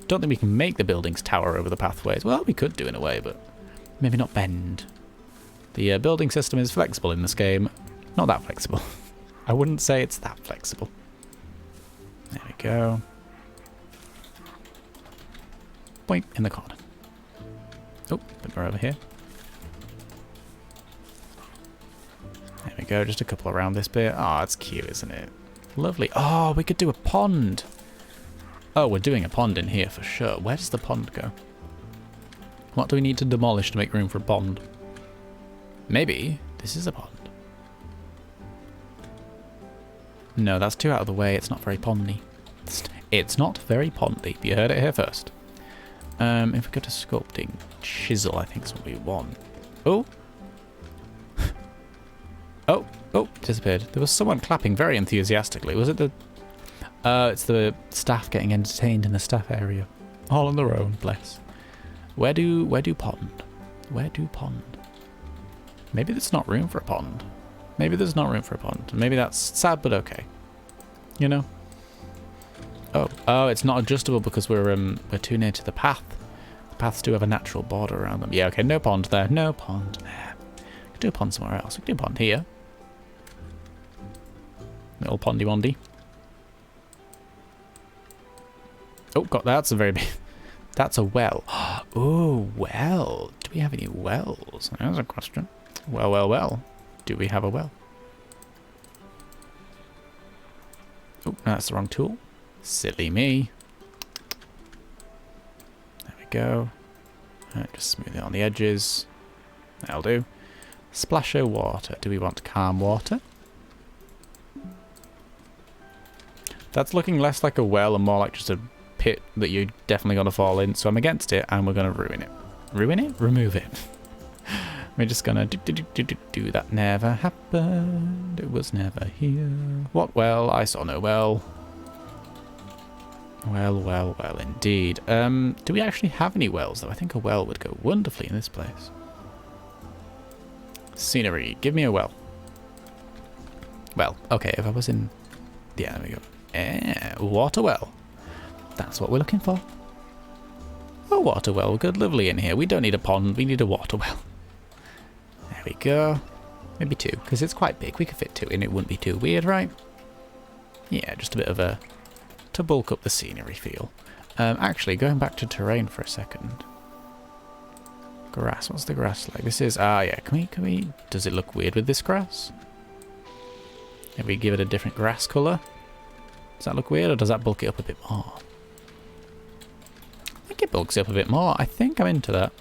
Don't think we can make the buildings tower over the pathways. Well, we could do in a way, but maybe not bend. The building system is flexible in this game. Not that flexible. I wouldn't say it's that flexible. There we go. Point in the corner. Oh, a bit more over here. There we go, just a couple around this bit. Oh, it's cute, isn't it? Lovely. Oh, we could do a pond. Oh, we're doing a pond in here for sure. Where does the pond go? What do we need to demolish to make room for a pond? Maybe this is a pond. No, that's too out of the way. It's not very pondy. It's not very pondy. You heard it here first. If we go to sculpting, chisel, I think is what we want. Oh. Oh, disappeared. There was someone clapping very enthusiastically. Was it the... it's the staff getting entertained in the staff area. All on their own, bless. Where do pond? Where do pond? Maybe there's not room for a pond. Maybe there's not room for a pond. Maybe that's sad, but okay. You know? Oh, it's not adjustable because we're too near to the path. The paths do have a natural border around them. Yeah, okay, no pond there. No pond there. We could do a pond somewhere else. We could do a pond here. Little pondy wondy. Oh, God, that's a very big... That's a well. Oh, well. Do we have any wells? That's a question. Well. Do we have a well? Oh, no, that's the wrong tool. Silly me. There we go. Just smooth it on the edges. That'll do. Splash of water. Do we want calm water? That's looking less like a well and more like just a pit that you're definitely going to fall in. So I'm against it and we're going to ruin it. Ruin it? Remove it. We're just going to do that. Never happened. It was never here. What well? I saw no well. Well, indeed. Do we actually have any wells, though? I think a well would go wonderfully in this place. Scenery. Give me a well. Well, okay, if I was in... Yeah, there we go. Water well. That's what we're looking for. A water well would go lovely in here. We don't need a pond, we need a water well. There we go. Maybe two, because it's quite big. We could fit two in, it wouldn't be too weird, right? Yeah, just a bit of a... to bulk up the scenery feel. Actually, going back to terrain for a second. Grass, what's the grass like? This is... yeah, can we... Does it look weird with this grass? Maybe give it a different grass colour? Does that look weird, or does that bulk it up a bit more? I think it bulks it up a bit more. I think I'm into that.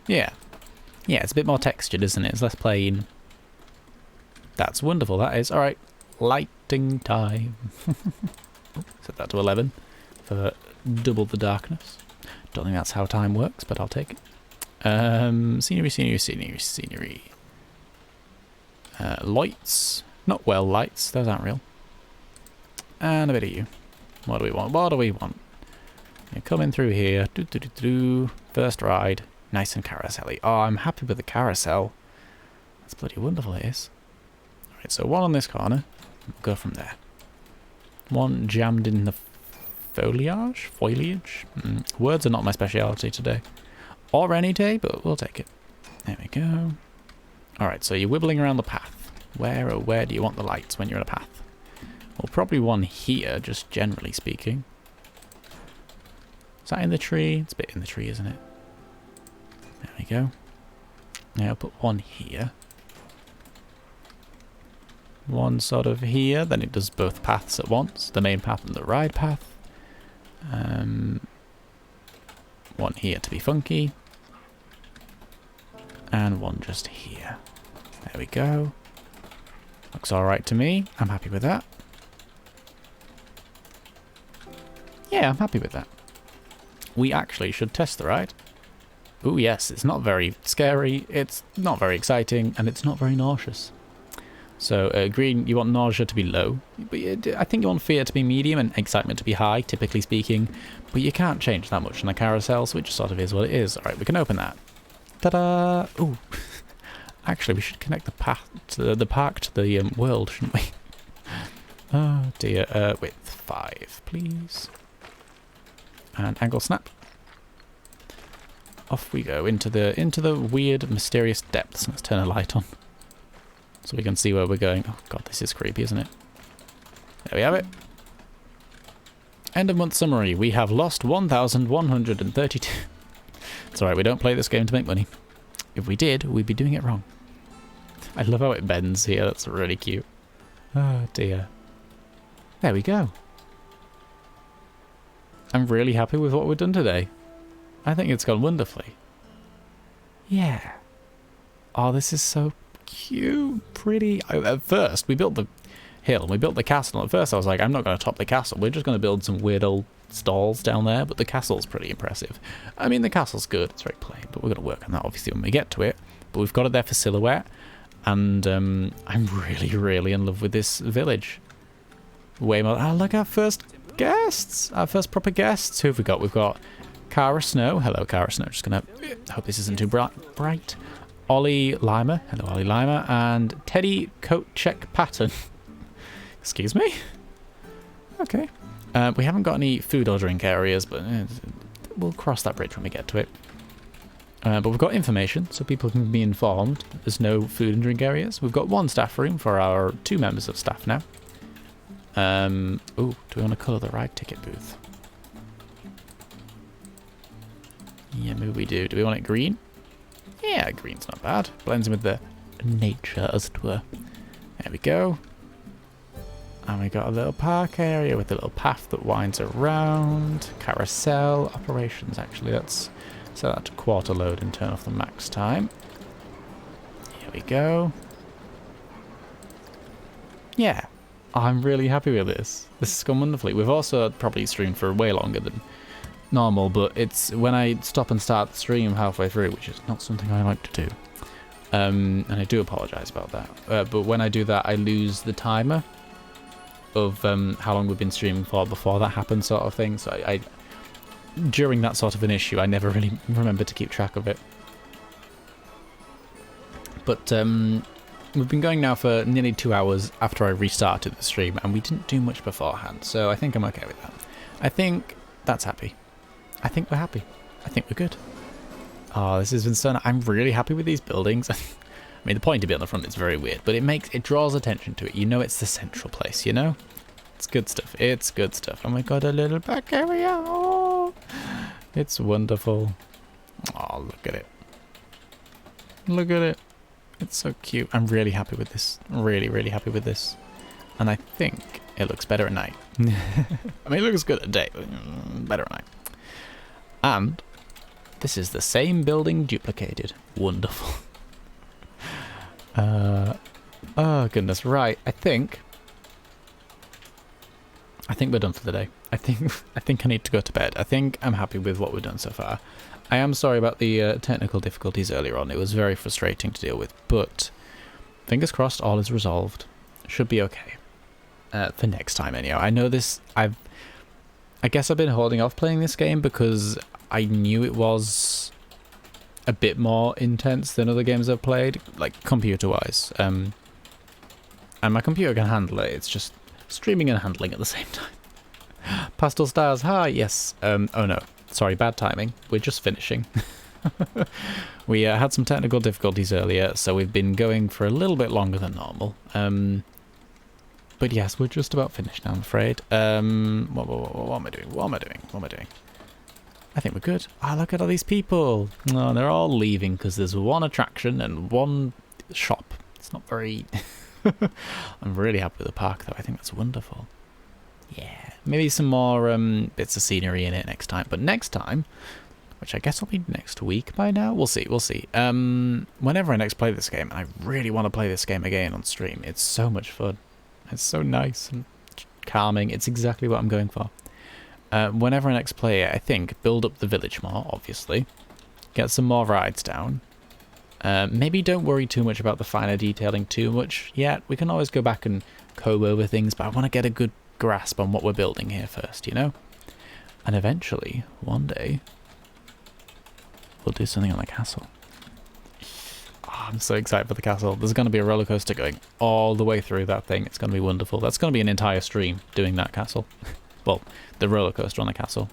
Yeah. Yeah, it's a bit more textured, isn't it? It's less plain. That's wonderful, that is. Alright, lighting time. Set that to 11 for double the darkness. Don't think that's how time works, but I'll take it. Scenery. Lights. Not well lights, those aren't real. And a bit of you. What do we want? You're coming through here. First ride. Nice and carousel-y. Oh, I'm happy with the carousel. That's bloody wonderful it is. Alright, so one on this corner. We'll go from there. One jammed in the foliage? Words are not my speciality today. Or any day, but we'll take it. There we go. Alright, so you're wibbling around the path. Where do you want the lights when you're in a path? Well, probably one here, just generally speaking. Is that in the tree? It's a bit in the tree, isn't it? There we go. Now I'll put one here. One sort of here, then it does both paths at once. The main path and the ride path. One here to be funky. And one just here. There we go. Looks alright to me. I'm happy with that. Yeah, I'm happy with that. We actually should test the ride. Ooh, yes, it's not very scary, it's not very exciting, and it's not very nauseous. So, green, you want nausea to be low. But I think you want fear to be medium and excitement to be high, typically speaking. But you can't change that much in a carousel, so it just sort of is what it is. Alright, we can open that. Ta-da! Ooh. Actually, we should connect the path to the park to the world, shouldn't we? Oh dear. Width 5, please. And angle snap. Off we go into the weird, mysterious depths. Let's turn a light on so we can see where we're going. Oh god, this is creepy, isn't it? There we have it. End of month summary. We have lost 1,132. It's alright, we don't play this game to make money. If we did, we'd be doing it wrong. I love how it bends here. That's really cute. Oh dear. There we go. I'm really happy with what we've done today. I think it's gone wonderfully. Yeah. Oh, this is so cute. Pretty. At first, we built the hill. And we built the castle. And at first I was like, I'm not going to top the castle. We're just going to build some weird old stalls down there. But the castle's pretty impressive. I mean, the castle's good. It's very plain. But we're going to work on that, obviously, when we get to it. But we've got it there for silhouette. And I'm really, really in love with this village. Way more... Oh, look, our first guests. Our first proper guests. Who have we got? We've got Cara Snow. Hello, Cara Snow. Just going to... hope this isn't too bright. Ollie Lima. Hello, Ollie Lima. And Teddy Coatcheck Patton. Excuse me? Okay. We haven't got any food or drink areas, but we'll cross that bridge when we get to it. But we've got information, so people can be informed. There's no food and drink areas. We've got one staff room for our 2 members of staff now. Ooh, do we want to colour the ride ticket booth? Yeah, maybe we do. Do we want it green? Yeah, green's not bad. Blends in with the nature, as it were. There we go. And we got a little park area with a little path that winds around. Carousel operations, actually. Let's set that to quarter load and turn off the max time. Here we go. Yeah, I'm really happy with this. This has gone wonderfully. We've also probably streamed for way longer than normal, but it's when I stop and start the stream halfway through, which is not something I like to do. And I do apologise about that. But when I do that, I lose the timer of how long we've been streaming for before that happened, sort of thing. So I during that sort of an issue, I never really remember to keep track of it. But we've been going now for nearly 2 hours after I restarted the stream, and we didn't do much beforehand, so I think I'm okay with that. I think that's happy. I think we're happy. I think we're good. Oh, this has been so nice. I'm really happy with these buildings. I mean, the pointy bit on the front is very weird, but it draws attention to it. You know it's the central place, you know? It's good stuff. It's good stuff. And we've got a little back area. Oh, it's wonderful. Oh, look at it. Look at it. It's so cute. I'm really happy with this. Really, really happy with this. And I think it looks better at night. I mean, it looks good at day, but better at night. And this is the same building duplicated. Wonderful. Oh, goodness. Right. I think we're done for the day. I think I need to go to bed. I think I'm happy with what we've done so far. I am sorry about the technical difficulties earlier on. It was very frustrating to deal with, but fingers crossed all is resolved. Should be okay. For next time anyhow. I know this, I guess I've been holding off playing this game because I knew it was a bit more intense than other games I've played, like computer-wise. And my computer can handle it. It's just streaming and handling at the same time. Pastel Stars, hi, yes. Oh no, sorry, bad timing. We're just finishing. We had some technical difficulties earlier, so we've been going for a little bit longer than normal. But yes, we're just about finished now, I'm afraid. What am I doing? What am I doing? I think we're good. Ah, look at all these people. Oh, they're all leaving because there's one attraction and one shop. It's not very... I'm really happy with the park, though. I think that's wonderful. Yeah. Maybe some more bits of scenery in it next time. But next time, which I guess will be next week by now. We'll see. Whenever I next play this game, and I really want to play this game again on stream. It's so much fun. It's so nice and calming. It's exactly what I'm going for. Whenever I next play it, I think build up the village more, obviously. Get some more rides down. Maybe don't worry too much about the finer detailing too much yet. We can always go back and comb over things, but I want to get a good grasp on what we're building here first, you know? And eventually, one day, we'll do something on the castle. Oh, I'm so excited for the castle. There's going to be a roller coaster going all the way through that thing. It's going to be wonderful. That's going to be an entire stream doing that castle. Well, the roller coaster on the castle.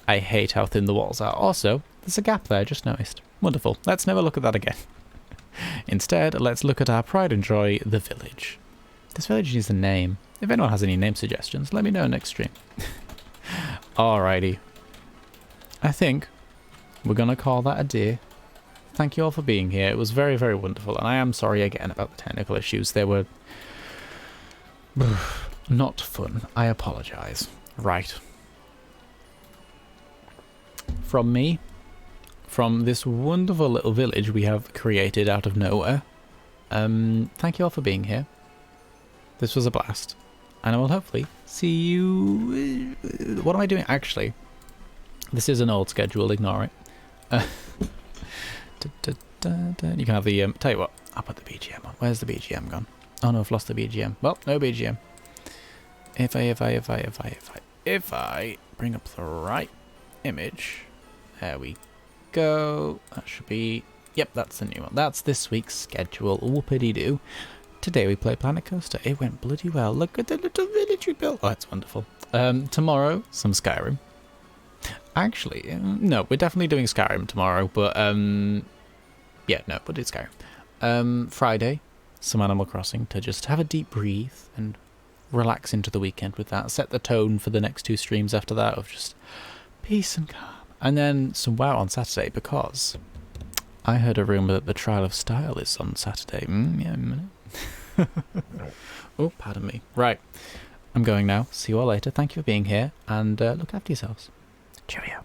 I hate how thin the walls are. Also, there's a gap there, I just noticed. Wonderful. Let's never look at that again. Instead, let's look at our pride and joy, the village. This village needs a name. If anyone has any name suggestions, let me know next stream. Alrighty. I think we're going to call that a day. Thank you all for being here. It was very, very wonderful. And I am sorry again about the technical issues. They were not fun. I apologise. Right. From me, from this wonderful little village we have created out of nowhere, thank you all for being here. This was a blast. And I will hopefully see you... What am I doing? Actually, this is an old schedule, ignore it. You can have the... tell you what, I'll put the BGM on. Where's the BGM gone? Oh no, I've lost the BGM. Well, no BGM. If I bring up the right image, there we go. That should be... Yep, that's the new one. That's this week's schedule. Whoopity-doo. Today we play Planet Coaster. It went bloody well. Look at the little village we built. Oh, it's wonderful. Tomorrow, some Skyrim. Actually, no, we're definitely doing Skyrim tomorrow, but, yeah, no, we'll do Skyrim. Friday, some Animal Crossing to just have a deep breathe and relax into the weekend with that. Set the tone for the next 2 streams after that of just peace and calm. And then some WoW on Saturday, because I heard a rumour that the Trial of Style is on Saturday. Oh, pardon me. Right, I'm going now. See you all later. Thank you for being here, and look after yourselves. Cheerio.